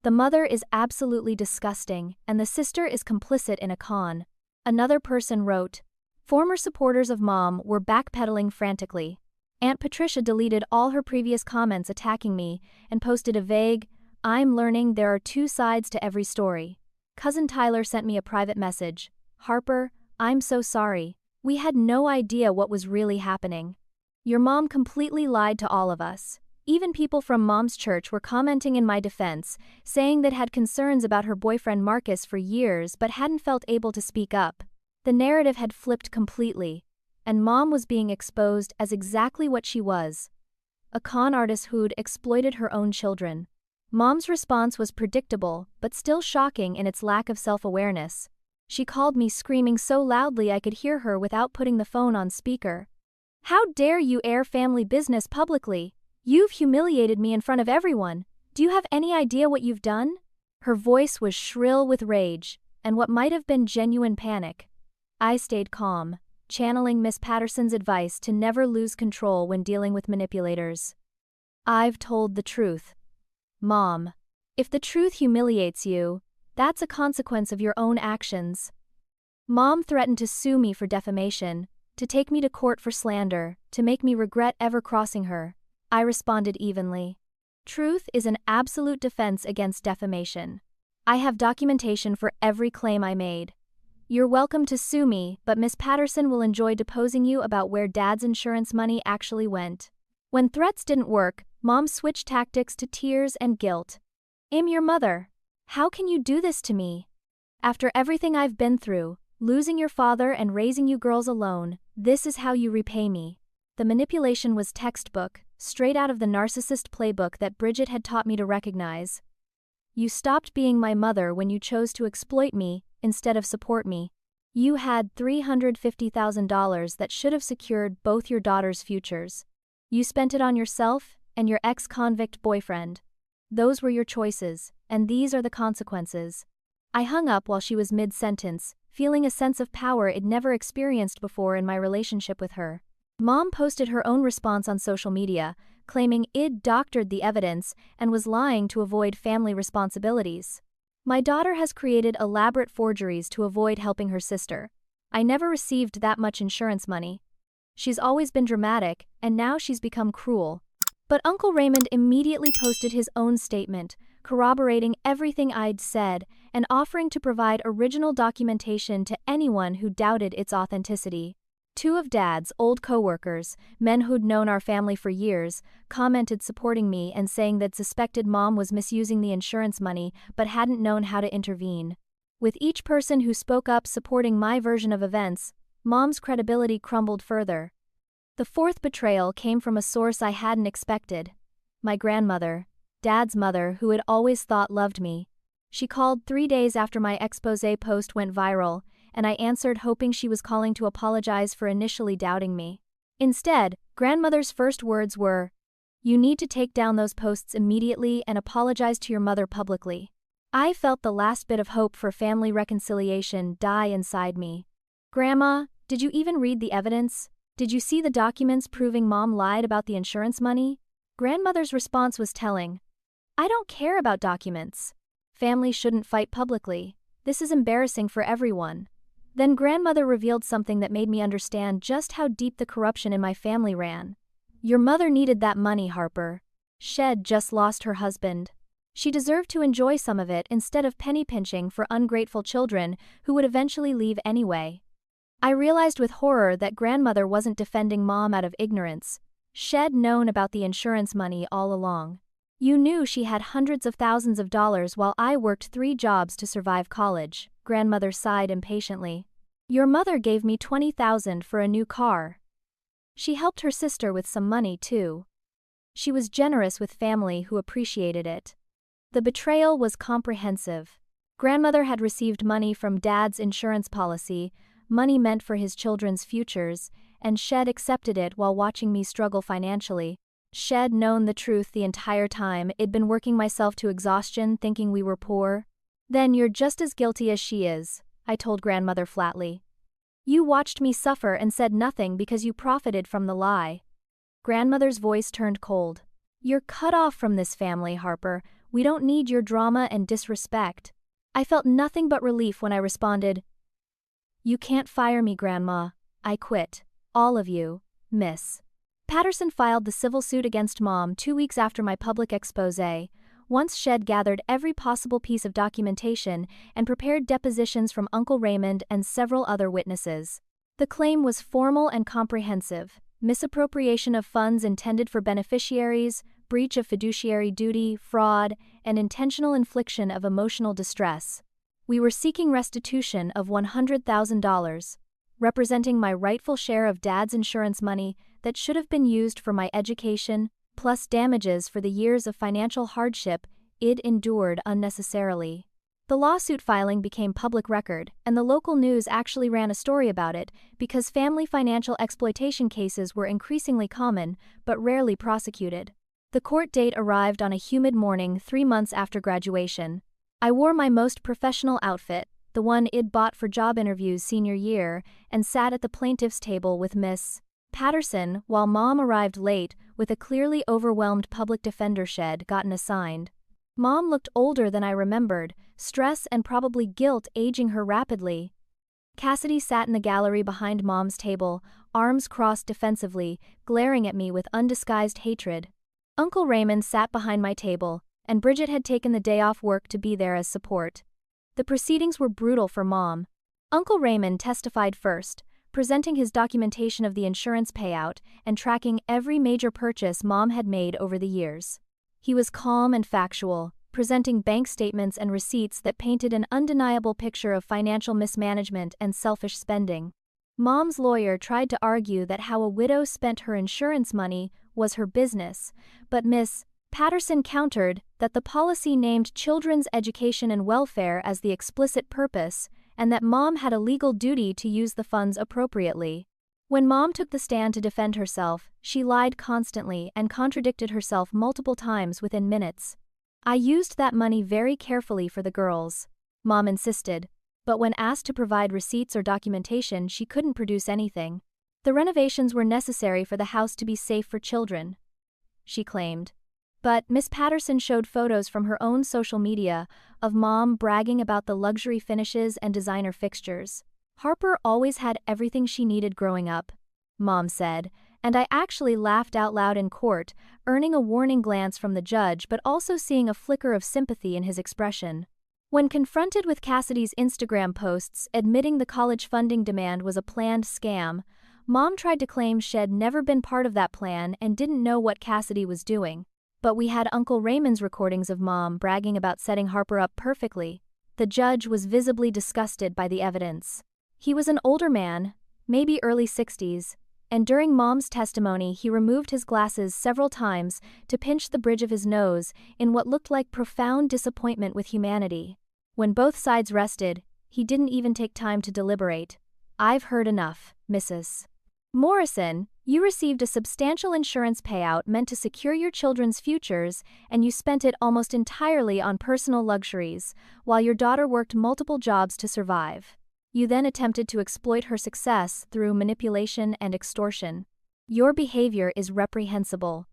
The mother is absolutely disgusting, and the sister is complicit in a con. Another person wrote, former supporters of Mom were backpedaling frantically. Aunt Patricia deleted all her previous comments attacking me and posted a vague, I'm learning there are 2 sides to every story. Cousin Tyler sent me a private message. Harper, I'm so sorry. We had no idea what was really happening. Your mom completely lied to all of us. Even people from Mom's church were commenting in my defense, saying that had concerns about her boyfriend Marcus for years but hadn't felt able to speak up. The narrative had flipped completely, and Mom was being exposed as exactly what she was. A con artist who'd exploited her own children. Mom's response was predictable, but still shocking in its lack of self-awareness. She called me screaming so loudly I could hear her without putting the phone on speaker. How dare you air family business publicly? You've humiliated me in front of everyone. Do you have any idea what you've done? Her voice was shrill with rage, and what might have been genuine panic. I stayed calm, channeling Miss Patterson's advice to never lose control when dealing with manipulators. I've told the truth. Mom, if the truth humiliates you, that's a consequence of your own actions. Mom threatened to sue me for defamation, to take me to court for slander, to make me regret ever crossing her. I responded evenly. Truth is an absolute defense against defamation. I have documentation for every claim I made. You're welcome to sue me, but Miss Patterson will enjoy deposing you about where Dad's insurance money actually went. When threats didn't work, Mom switched tactics to tears and guilt. I'm your mother. How can you do this to me? After everything I've been through, losing your father and raising you girls alone, this is how you repay me. The manipulation was textbook, straight out of the narcissist playbook that Bridget had taught me to recognize. You stopped being my mother when you chose to exploit me instead of support me. You had $350,000 that should have secured both your daughters' futures. You spent it on yourself and your ex-convict boyfriend. Those were your choices, and these are the consequences. I hung up while she was mid-sentence, feeling a sense of power I'd never experienced before in my relationship with her. Mom posted her own response on social media, claiming I'd doctored the evidence and was lying to avoid family responsibilities. My daughter has created elaborate forgeries to avoid helping her sister. I never received that much insurance money. She's always been dramatic, and now she's become cruel. But Uncle Raymond immediately posted his own statement, corroborating everything I'd said and offering to provide original documentation to anyone who doubted its authenticity. Two of Dad's old co-workers, men who'd known our family for years, commented supporting me and saying they'd suspected Mom was misusing the insurance money but hadn't known how to intervene. With each person who spoke up supporting my version of events, Mom's credibility crumbled further. The fourth betrayal came from a source I hadn't expected. My grandmother, Dad's mother, who had always thought loved me. She called 3 days after my exposé post went viral, and I answered hoping she was calling to apologize for initially doubting me. Instead, grandmother's first words were, "You need to take down those posts immediately and apologize to your mother publicly." I felt the last bit of hope for family reconciliation die inside me. "Grandma, did you even read the evidence? Did you see the documents proving Mom lied about the insurance money?" Grandmother's response was telling. "I don't care about documents. Families shouldn't fight publicly. This is embarrassing for everyone." Then grandmother revealed something that made me understand just how deep the corruption in my family ran. "Your mother needed that money, Harper. Shed just lost her husband. She deserved to enjoy some of it instead of penny pinching for ungrateful children who would eventually leave anyway." I realized with horror that grandmother wasn't defending Mom out of ignorance. She'd known about the insurance money all along. "You knew she had hundreds of thousands of dollars while I worked 3 jobs to survive college," grandmother sighed impatiently. "Your mother gave me $20,000 for a new car. She helped her sister with some money too. She was generous with family who appreciated it." The betrayal was comprehensive. Grandmother had received money from Dad's insurance policy, money meant for his children's futures, and Shed accepted it while watching me struggle financially. Shed known the truth the entire time. I'd been working myself to exhaustion thinking we were poor. "Then you're just as guilty as she is," I told grandmother flatly. "You watched me suffer and said nothing because you profited from the lie." Grandmother's voice turned cold. "You're cut off from this family, Harper. We don't need your drama and disrespect." I felt nothing but relief when I responded, "You can't fire me, Grandma. I quit. All of you, Miss." Patterson filed the civil suit against Mom 2 weeks after my public exposé. Once Shed gathered every possible piece of documentation and prepared depositions from Uncle Raymond and several other witnesses. The claim was formal and comprehensive: misappropriation of funds intended for beneficiaries, breach of fiduciary duty, fraud, and intentional infliction of emotional distress. We were seeking restitution of $100,000, representing my rightful share of Dad's insurance money that should have been used for my education, plus damages for the years of financial hardship I'd endured unnecessarily. The lawsuit filing became public record, and the local news actually ran a story about it because family financial exploitation cases were increasingly common but rarely prosecuted. The court date arrived on a humid morning 3 months after graduation. I wore my most professional outfit, the one I'd bought for job interviews senior year, and sat at the plaintiff's table with Miss Patterson while Mom arrived late with a clearly overwhelmed public defender. Shed gotten assigned. Mom looked older than I remembered, stress and probably guilt aging her rapidly. Cassidy sat in the gallery behind Mom's table, arms crossed defensively, glaring at me with undisguised hatred. Uncle Raymond sat behind my table, and Bridget had taken the day off work to be there as support. The proceedings were brutal for Mom. Uncle Raymond testified first, presenting his documentation of the insurance payout and tracking every major purchase Mom had made over the years. He was calm and factual, presenting bank statements and receipts that painted an undeniable picture of financial mismanagement and selfish spending. Mom's lawyer tried to argue that how a widow spent her insurance money was her business, but Miss Patterson countered that the policy named children's education and welfare as the explicit purpose, and that Mom had a legal duty to use the funds appropriately. When Mom took the stand to defend herself, she lied constantly and contradicted herself multiple times within minutes. "I used that money very carefully for the girls," Mom insisted, but when asked to provide receipts or documentation, she couldn't produce anything. "The renovations were necessary for the house to be safe for children," she claimed. But Miss Patterson showed photos from her own social media of Mom bragging about the luxury finishes and designer fixtures. Harper always had everything she needed growing up, Mom said, and I actually laughed out loud in court, earning a warning glance from the judge but also seeing a flicker of sympathy in his expression. When confronted with Cassidy's Instagram posts admitting the college funding demand was a planned scam, Mom tried to claim she'd never been part of that plan and didn't know what Cassidy was doing. But we had Uncle Raymond's recordings of Mom bragging about setting Harper up perfectly. The judge was visibly disgusted by the evidence. He was an older man, maybe early 60s, and during Mom's testimony he removed his glasses several times to pinch the bridge of his nose in what looked like profound disappointment with humanity. When both sides rested, he didn't even take time to deliberate. "I've heard enough, Mrs. Morrison, you received a substantial insurance payout meant to secure your children's futures, and you spent it almost entirely on personal luxuries, while your daughter worked multiple jobs to survive. You then attempted to exploit her success through manipulation and extortion. Your behavior is reprehensible."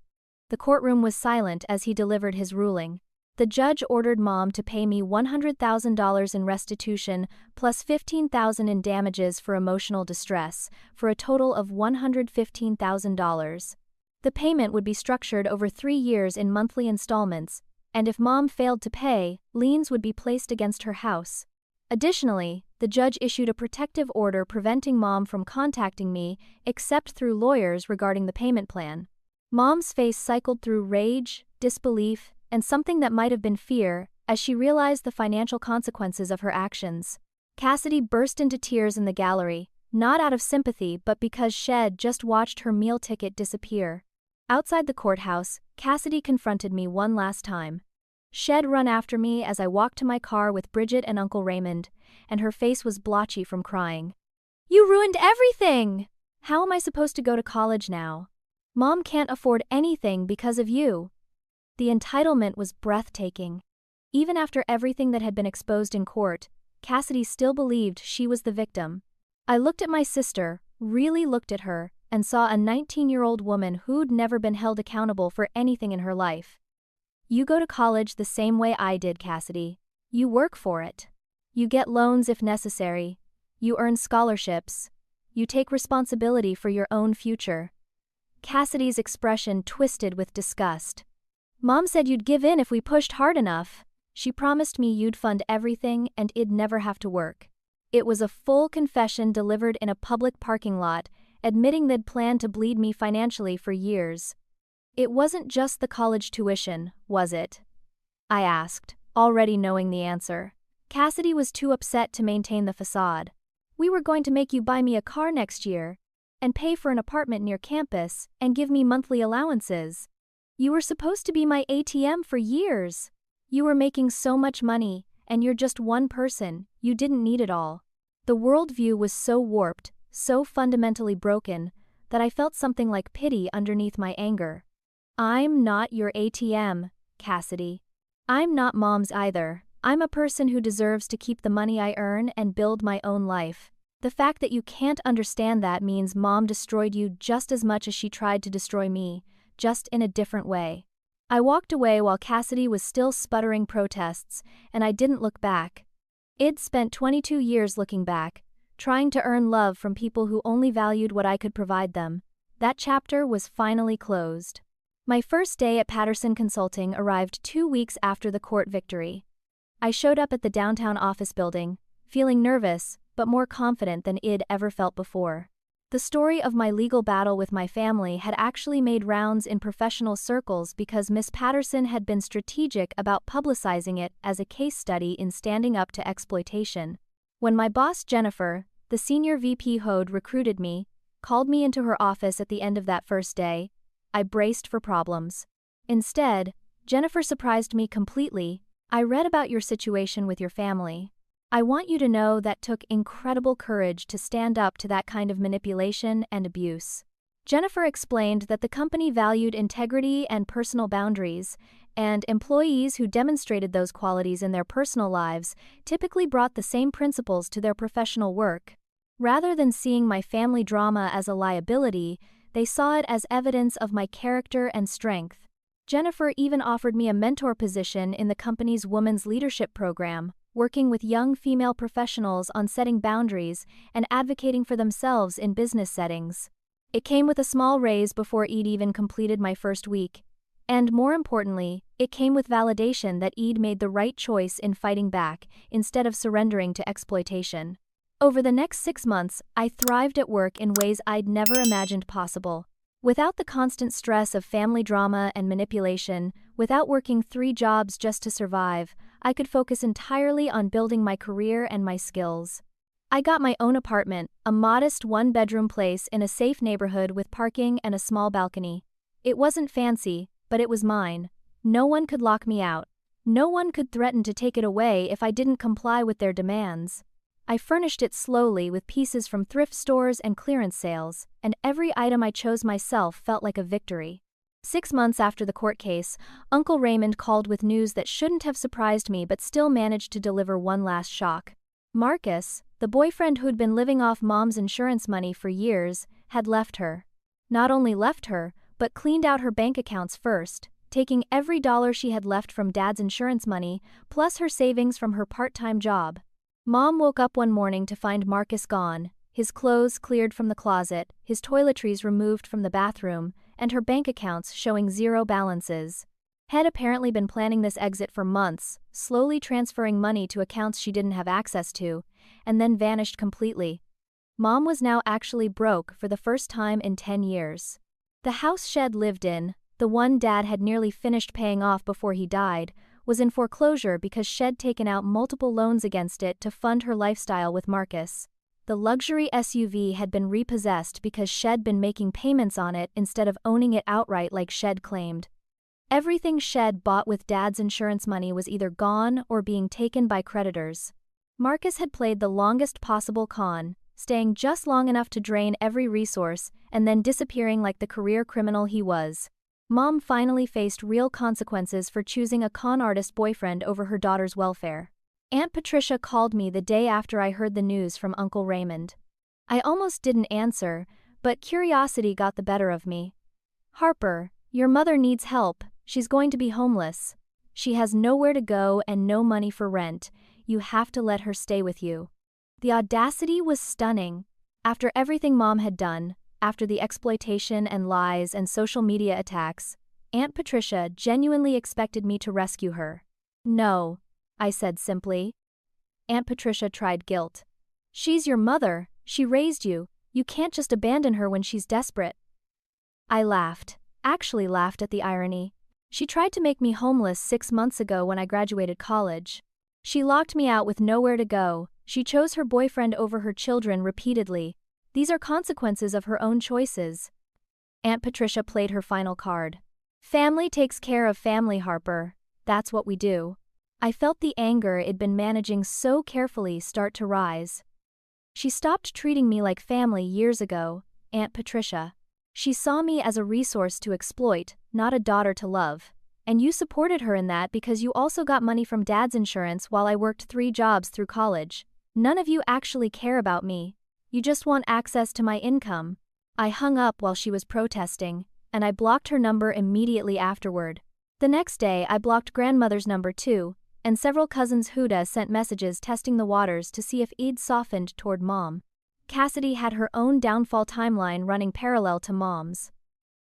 The courtroom was silent as he delivered his ruling. The judge ordered Mom to pay me $100,000 in restitution plus $15,000 in damages for emotional distress, for a total of $115,000. The payment would be structured over 3 years in monthly installments, and if Mom failed to pay, liens would be placed against her house. Additionally, the judge issued a protective order preventing Mom from contacting me except through lawyers regarding the payment plan. Mom's face cycled through rage, disbelief, and something that might have been fear, as she realized the financial consequences of her actions. Cassidy burst into tears in the gallery, not out of sympathy but because she'd just watched her meal ticket disappear. Outside the courthouse, Cassidy confronted me one last time. She'd run after me as I walked to my car with Bridget and Uncle Raymond, and her face was blotchy from crying. "You ruined everything! How am I supposed to go to college now? Mom can't afford anything because of you." The entitlement was breathtaking. Even after everything that had been exposed in court, Cassidy still believed she was the victim. I looked at my sister, really looked at her, and saw a 19-year-old woman who'd never been held accountable for anything in her life. "You go to college the same way I did, Cassidy. You work for it. You get loans if necessary. You earn scholarships. You take responsibility for your own future." Cassidy's expression twisted with disgust. "Mom said you'd give in if we pushed hard enough. She promised me you'd fund everything and I'd never have to work." It was a full confession delivered in a public parking lot, admitting they'd planned to bleed me financially for years. "It wasn't just the college tuition, was it?" I asked, already knowing the answer. Cassidy was too upset to maintain the facade. "We were going to make you buy me a car next year, and pay for an apartment near campus, and give me monthly allowances. You were supposed to be my ATM for years. You were making so much money, and you're just one person, you didn't need it all." The worldview was so warped, so fundamentally broken, that I felt something like pity underneath my anger. "I'm not your ATM, Cassidy. I'm not Mom's either. I'm a person who deserves to keep the money I earn and build my own life. The fact that you can't understand that means Mom destroyed you just as much as she tried to destroy me, just in a different way." I walked away while Cassidy was still sputtering protests, and I didn't look back. I'd spent 22 years looking back, trying to earn love from people who only valued what I could provide them. That chapter was finally closed. My first day at Patterson Consulting arrived 2 weeks after the court victory. I showed up at the downtown office building, feeling nervous, but more confident than I'd ever felt before. The story of my legal battle with my family had actually made rounds in professional circles because Miss Patterson had been strategic about publicizing it as a case study in standing up to exploitation. When my boss Jennifer, the senior VP HOD, recruited me, called me into her office at the end of that first day, I braced for problems. Instead, Jennifer surprised me completely. "I read about your situation with your family. I want you to know that took incredible courage to stand up to that kind of manipulation and abuse." Jennifer explained that the company valued integrity and personal boundaries, and employees who demonstrated those qualities in their personal lives typically brought the same principles to their professional work. Rather than seeing my family drama as a liability, they saw it as evidence of my character and strength. Jennifer even offered me a mentor position in the company's women's leadership program, working with young female professionals on setting boundaries and advocating for themselves in business settings. It came with a small raise before Eid even completed my first week. And more importantly, it came with validation that Eid made the right choice in fighting back instead of surrendering to exploitation. Over the next 6 months, I thrived at work in ways I'd never imagined possible. Without the constant stress of family drama and manipulation, without working 3 jobs just to survive, I could focus entirely on building my career and my skills. I got my own apartment, a modest 1-bedroom place in a safe neighborhood with parking and a small balcony. It wasn't fancy, but it was mine. No one could lock me out. No one could threaten to take it away if I didn't comply with their demands. I furnished it slowly with pieces from thrift stores and clearance sales, and every item I chose myself felt like a victory. 6 months after the court case, Uncle Raymond called with news that shouldn't have surprised me but still managed to deliver one last shock. Marcus, the boyfriend who'd been living off Mom's insurance money for years, had left her. Not only left her, but cleaned out her bank accounts first, taking every dollar she had left from Dad's insurance money, plus her savings from her part-time job. Mom woke up one morning to find Marcus gone, his clothes cleared from the closet, his toiletries removed from the bathroom, and her bank accounts showing 0 balances. Had apparently been planning this exit for months, slowly transferring money to accounts she didn't have access to, and then vanished completely. Mom was now actually broke for the first time in 10 years. The house Shed lived in, the one Dad had nearly finished paying off before he died, was in foreclosure because Shed taken out multiple loans against it to fund her lifestyle with Marcus. The luxury SUV had been repossessed because Shed been making payments on it instead of owning it outright like Shed claimed. Everything Shed bought with Dad's insurance money was either gone or being taken by creditors. Marcus had played the longest possible con, staying just long enough to drain every resource and then disappearing like the career criminal he was. Mom finally faced real consequences for choosing a con artist boyfriend over her daughter's welfare. Aunt Patricia called me the day after I heard the news from Uncle Raymond. I almost didn't answer, but curiosity got the better of me. "Harper, your mother needs help. She's going to be homeless. She has nowhere to go and no money for rent. You have to let her stay with you." The audacity was stunning. After everything Mom had done, after the exploitation and lies and social media attacks, Aunt Patricia genuinely expected me to rescue her. "No," I said simply. Aunt Patricia tried guilt. "She's your mother, she raised you, you can't just abandon her when she's desperate." I laughed, actually laughed at the irony. She tried to make me homeless 6 months ago when I graduated college. She locked me out with nowhere to go, she chose her boyfriend over her children repeatedly. These are consequences of her own choices. Aunt Patricia played her final card. "Family takes care of family, Harper. That's what we do." I felt the anger it'd been managing so carefully start to rise. "She stopped treating me like family years ago, Aunt Patricia. She saw me as a resource to exploit, not a daughter to love. And you supported her in that because you also got money from Dad's insurance while I worked 3 jobs through college. None of you actually care about me. You just want access to my income." I hung up while she was protesting, and I blocked her number immediately afterward. The next day I blocked grandmother's number too, and several cousins Huda sent messages testing the waters to see if Eid softened toward Mom. Cassidy had her own downfall timeline running parallel to Mom's.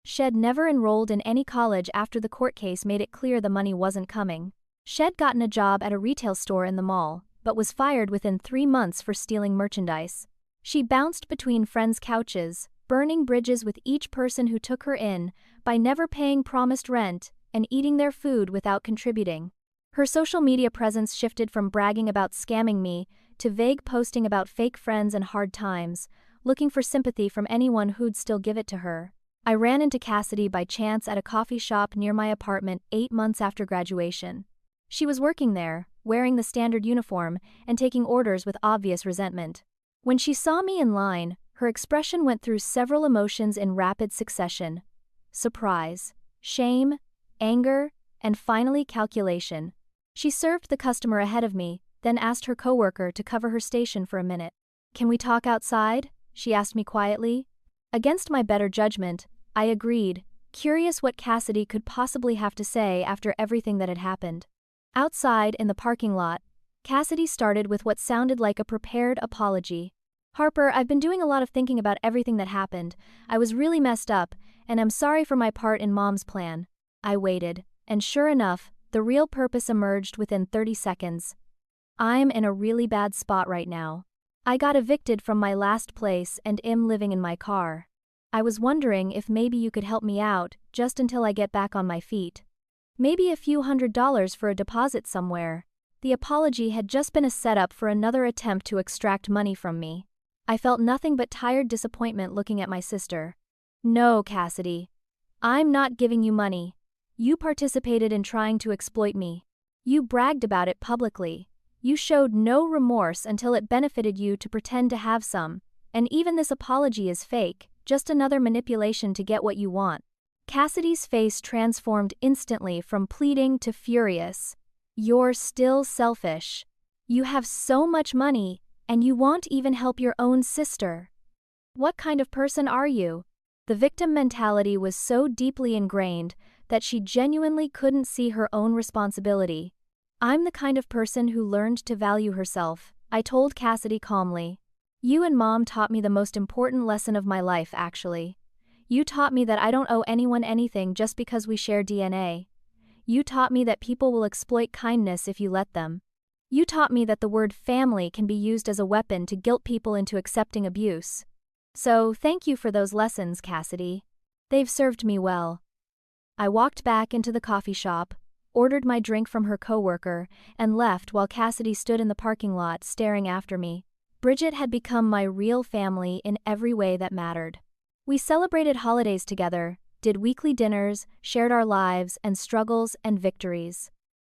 Shed never enrolled in any college after the court case made it clear the money wasn't coming. Shed gotten a job at a retail store in the mall, but was fired within 3 months for stealing merchandise. She bounced between friends' couches, burning bridges with each person who took her in, by never paying promised rent, and eating their food without contributing. Her social media presence shifted from bragging about scamming me, to vague posting about fake friends and hard times, looking for sympathy from anyone who'd still give it to her. I ran into Cassidy by chance at a coffee shop near my apartment 8 months after graduation. She was working there, wearing the standard uniform, and taking orders with obvious resentment. When she saw me in line, her expression went through several emotions in rapid succession: surprise, shame, anger, and finally calculation. She served the customer ahead of me, then asked her coworker to cover her station for a minute. "Can we talk outside?" she asked me quietly. Against my better judgment, I agreed, curious what Cassidy could possibly have to say after everything that had happened. Outside, in the parking lot, Cassidy started with what sounded like a prepared apology. "Harper, I've been doing a lot of thinking about everything that happened. I was really messed up, and I'm sorry for my part in Mom's plan." I waited, and sure enough, the real purpose emerged within 30 seconds. "I'm in a really bad spot right now. I got evicted from my last place and am living in my car. I was wondering if maybe you could help me out, just until I get back on my feet. Maybe a few $100s for a deposit somewhere." The apology had just been a setup for another attempt to extract money from me. I felt nothing but tired disappointment looking at my sister. "No, Cassidy. I'm not giving you money. You participated in trying to exploit me. You bragged about it publicly. You showed no remorse until it benefited you to pretend to have some, and even this apology is fake, just another manipulation to get what you want." Cassidy's face transformed instantly from pleading to furious. "You're still selfish. You have so much money, and you won't even help your own sister. What kind of person are you?" The victim mentality was so deeply ingrained that she genuinely couldn't see her own responsibility. "I'm the kind of person who learned to value herself," I told Cassidy calmly. "You and Mom taught me the most important lesson of my life, actually. You taught me that I don't owe anyone anything just because we share DNA. You taught me that people will exploit kindness if you let them. You taught me that the word family can be used as a weapon to guilt people into accepting abuse. So, thank you for those lessons, Cassidy. They've served me well." I walked back into the coffee shop, ordered my drink from her coworker, and left while Cassidy stood in the parking lot staring after me. Bridget had become my real family in every way that mattered. We celebrated holidays together, did weekly dinners, shared our lives and struggles and victories.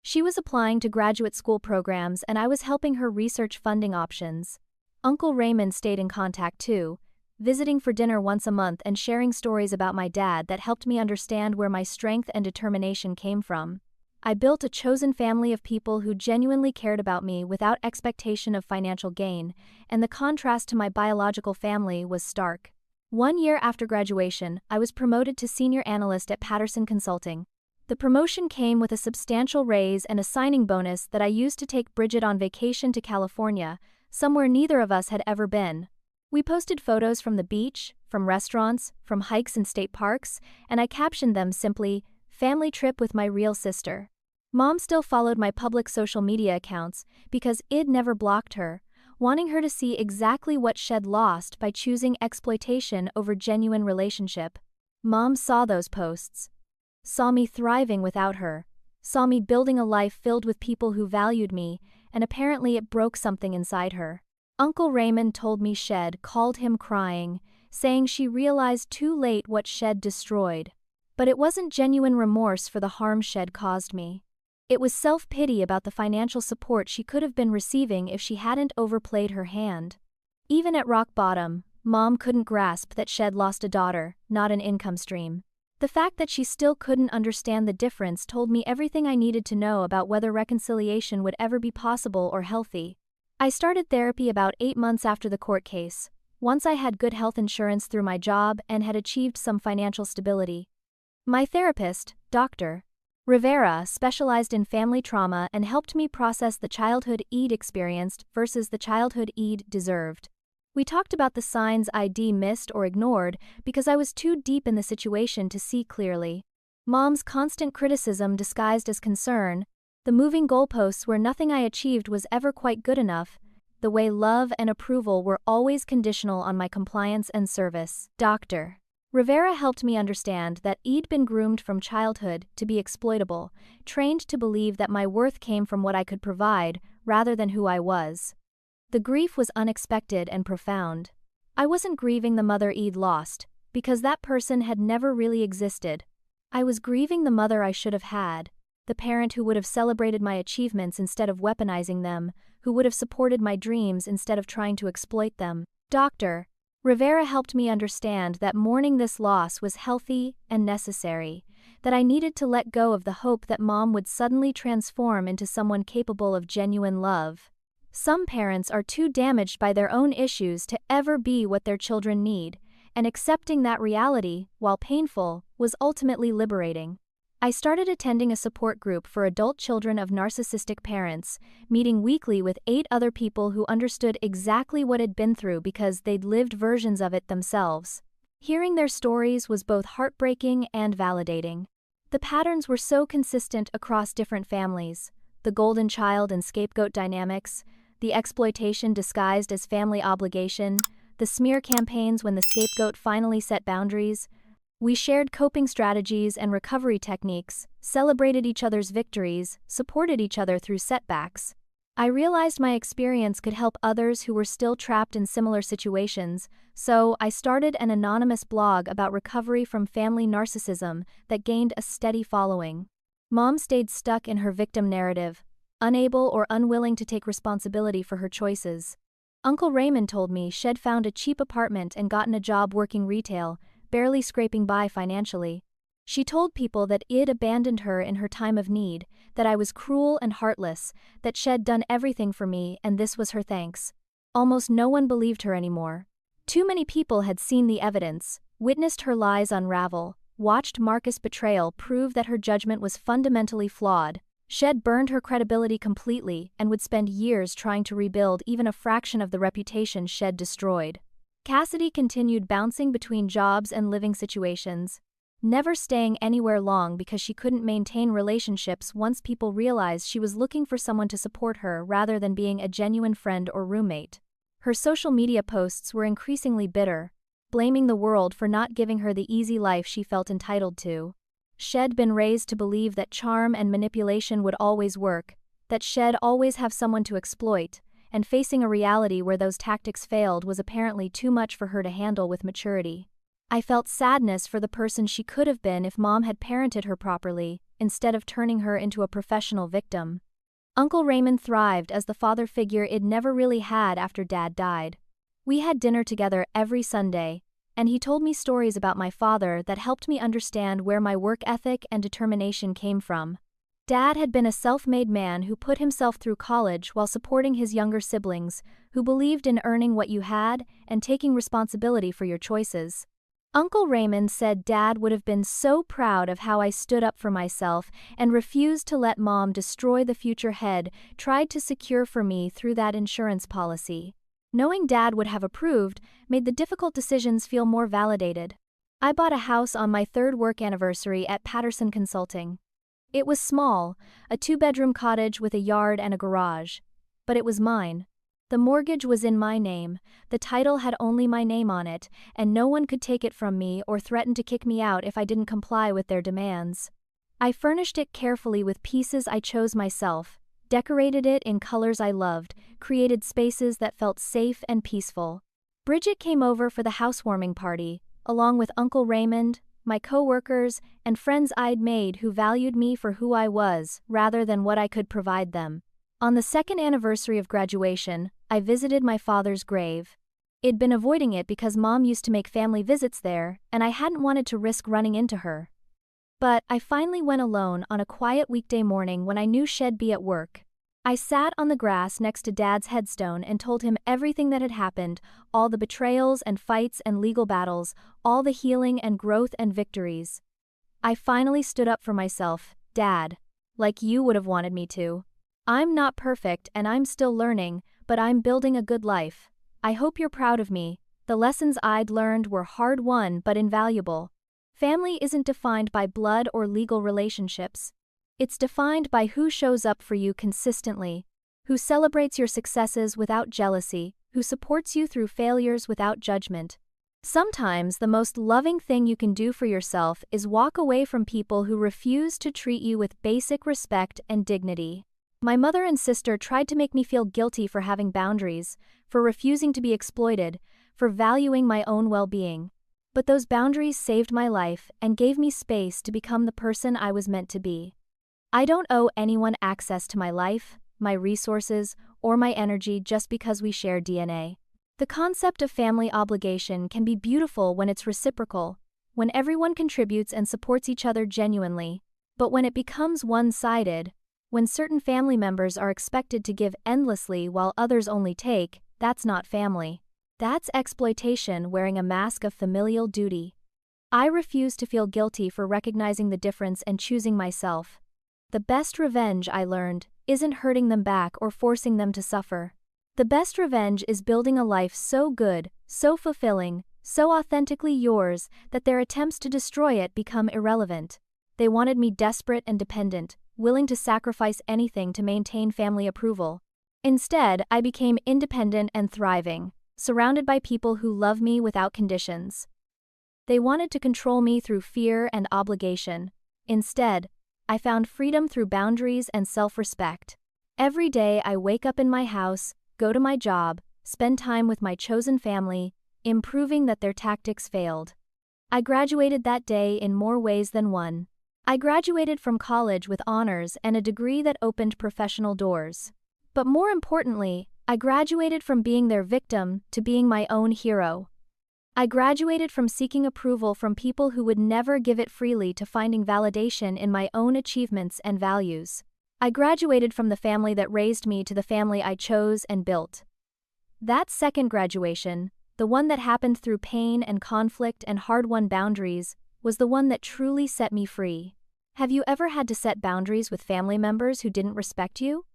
She was applying to graduate school programs and I was helping her research funding options. Uncle Raymond stayed in contact too, visiting for dinner once a month and sharing stories about my dad that helped me understand where my strength and determination came from. I built a chosen family of people who genuinely cared about me without expectation of financial gain, and the contrast to my biological family was stark. 1 year after graduation, I was promoted to senior analyst at Patterson Consulting. The promotion came with a substantial raise and a signing bonus that I used to take Bridget on vacation to California, somewhere neither of us had ever been. We posted photos from the beach, from restaurants, from hikes in state parks, and I captioned them simply, "Family trip with my real sister." Mom still followed my public social media accounts because I'd never blocked her, wanting her to see exactly what she'd lost by choosing exploitation over genuine relationship. Mom saw those posts. Saw me thriving without her. Saw me building a life filled with people who valued me, and apparently it broke something inside her. Uncle Raymond told me she'd called him crying, saying she realized too late what she'd destroyed. But it wasn't genuine remorse for the harm she'd caused me. It was self-pity about the financial support she could have been receiving if she hadn't overplayed her hand. Even at rock bottom, Mom couldn't grasp that she'd lost a daughter, not an income stream. The fact that she still couldn't understand the difference told me everything I needed to know about whether reconciliation would ever be possible or healthy. I started therapy about 8 months after the court case, once I had good health insurance through my job and had achieved some financial stability. My therapist, Dr. Rivera, specialized in family trauma and helped me process the childhood I'd experienced versus the childhood I'd deserved. We talked about the signs I'd missed or ignored because I was too deep in the situation to see clearly. Mom's constant criticism disguised as concern, the moving goalposts where nothing I achieved was ever quite good enough, the way love and approval were always conditional on my compliance and service. Dr. Rivera helped me understand that I'd been groomed from childhood to be exploitable, trained to believe that my worth came from what I could provide, rather than who I was. The grief was unexpected and profound. I wasn't grieving the mother I'd lost, because that person had never really existed. I was grieving the mother I should have had, the parent who would have celebrated my achievements instead of weaponizing them, who would have supported my dreams instead of trying to exploit them. Dr. Rivera helped me understand that mourning this loss was healthy and necessary, that I needed to let go of the hope that Mom would suddenly transform into someone capable of genuine love. Some parents are too damaged by their own issues to ever be what their children need, and accepting that reality, while painful, was ultimately liberating. I started attending a support group for adult children of narcissistic parents, meeting weekly with 8 other people who understood exactly what I'd been through because they'd lived versions of it themselves. Hearing their stories was both heartbreaking and validating. The patterns were so consistent across different families: the golden child and scapegoat dynamics, the exploitation disguised as family obligation, the smear campaigns when the scapegoat finally set boundaries. We shared coping strategies and recovery techniques, celebrated each other's victories, supported each other through setbacks. I realized my experience could help others who were still trapped in similar situations, so I started an anonymous blog about recovery from family narcissism that gained a steady following. Mom stayed stuck in her victim narrative, unable or unwilling to take responsibility for her choices. Uncle Raymond told me she'd found a cheap apartment and gotten a job working retail, barely scraping by financially. She told people that I'd abandoned her in her time of need, that I was cruel and heartless, that she'd done everything for me and this was her thanks. Almost no one believed her anymore. Too many people had seen the evidence, witnessed her lies unravel, watched Marcus' betrayal prove that her judgment was fundamentally flawed. She'd burned her credibility completely and would spend years trying to rebuild even a fraction of the reputation she'd destroyed. Cassidy continued bouncing between jobs and living situations, never staying anywhere long because she couldn't maintain relationships once people realized she was looking for someone to support her rather than being a genuine friend or roommate. Her social media posts were increasingly bitter, blaming the world for not giving her the easy life she felt entitled to. She'd been raised to believe that charm and manipulation would always work, that she'd always have someone to exploit, and facing a reality where those tactics failed was apparently too much for her to handle with maturity. I felt sadness for the person she could have been if Mom had parented her properly, instead of turning her into a professional victim. Uncle Raymond thrived as the father figure I'd never really had after Dad died. We had dinner together every Sunday, and he told me stories about my father that helped me understand where my work ethic and determination came from. Dad had been a self-made man who put himself through college while supporting his younger siblings, who believed in earning what you had and taking responsibility for your choices. Uncle Raymond said Dad would have been so proud of how I stood up for myself and refused to let Mom destroy the future head tried to secure for me through that insurance policy. Knowing Dad would have approved made the difficult decisions feel more validated. I bought a house on my 3rd work anniversary at Patterson Consulting. It was small, a 2-bedroom cottage with a yard and a garage. But it was mine. The mortgage was in my name, the title had only my name on it, and no one could take it from me or threaten to kick me out if I didn't comply with their demands. I furnished it carefully with pieces I chose myself, decorated it in colors I loved, created spaces that felt safe and peaceful. Bridget came over for the housewarming party, along with Uncle Raymond, my co-workers, and friends I'd made who valued me for who I was, rather than what I could provide them. On the 2nd anniversary of graduation, I visited my father's grave. I'd been avoiding it because Mom used to make family visits there, and I hadn't wanted to risk running into her. But I finally went alone on a quiet weekday morning when I knew she'd be at work. I sat on the grass next to Dad's headstone and told him everything that had happened, all the betrayals and fights and legal battles, all the healing and growth and victories. I finally stood up for myself, Dad, like you would have wanted me to. I'm not perfect and I'm still learning, but I'm building a good life. I hope you're proud of me. The lessons I'd learned were hard-won but invaluable. Family isn't defined by blood or legal relationships. It's defined by who shows up for you consistently, who celebrates your successes without jealousy, who supports you through failures without judgment. Sometimes the most loving thing you can do for yourself is walk away from people who refuse to treat you with basic respect and dignity. My mother and sister tried to make me feel guilty for having boundaries, for refusing to be exploited, for valuing my own well-being. But those boundaries saved my life and gave me space to become the person I was meant to be. I don't owe anyone access to my life, my resources, or my energy just because we share DNA. The concept of family obligation can be beautiful when it's reciprocal, when everyone contributes and supports each other genuinely, but when it becomes one-sided, when certain family members are expected to give endlessly while others only take, that's not family. That's exploitation wearing a mask of familial duty. I refuse to feel guilty for recognizing the difference and choosing myself. The best revenge, I learned, isn't hurting them back or forcing them to suffer. The best revenge is building a life so good, so fulfilling, so authentically yours, that their attempts to destroy it become irrelevant. They wanted me desperate and dependent, willing to sacrifice anything to maintain family approval. Instead, I became independent and thriving, surrounded by people who love me without conditions. They wanted to control me through fear and obligation. Instead, I found freedom through boundaries and self-respect. Every day I wake up in my house, go to my job, spend time with my chosen family, improving that their tactics failed. I graduated that day in more ways than one. I graduated from college with honors and a degree that opened professional doors. But more importantly, I graduated from being their victim to being my own hero. I graduated from seeking approval from people who would never give it freely to finding validation in my own achievements and values. I graduated from the family that raised me to the family I chose and built. That second graduation, the one that happened through pain and conflict and hard-won boundaries, was the one that truly set me free. Have you ever had to set boundaries with family members who didn't respect you?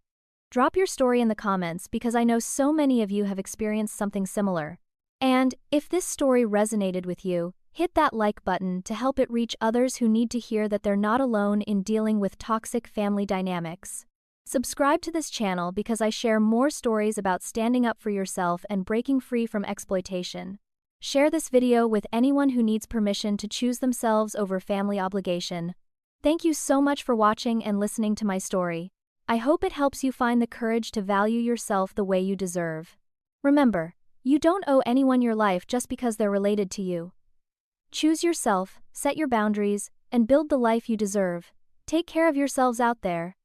Drop your story in the comments because I know so many of you have experienced something similar. And, if this story resonated with you, hit that like button to help it reach others who need to hear that they're not alone in dealing with toxic family dynamics. Subscribe to this channel because I share more stories about standing up for yourself and breaking free from exploitation. Share this video with anyone who needs permission to choose themselves over family obligation. Thank you so much for watching and listening to my story. I hope it helps you find the courage to value yourself the way you deserve. Remember, you don't owe anyone your life just because they're related to you. Choose yourself, set your boundaries, and build the life you deserve. Take care of yourselves out there.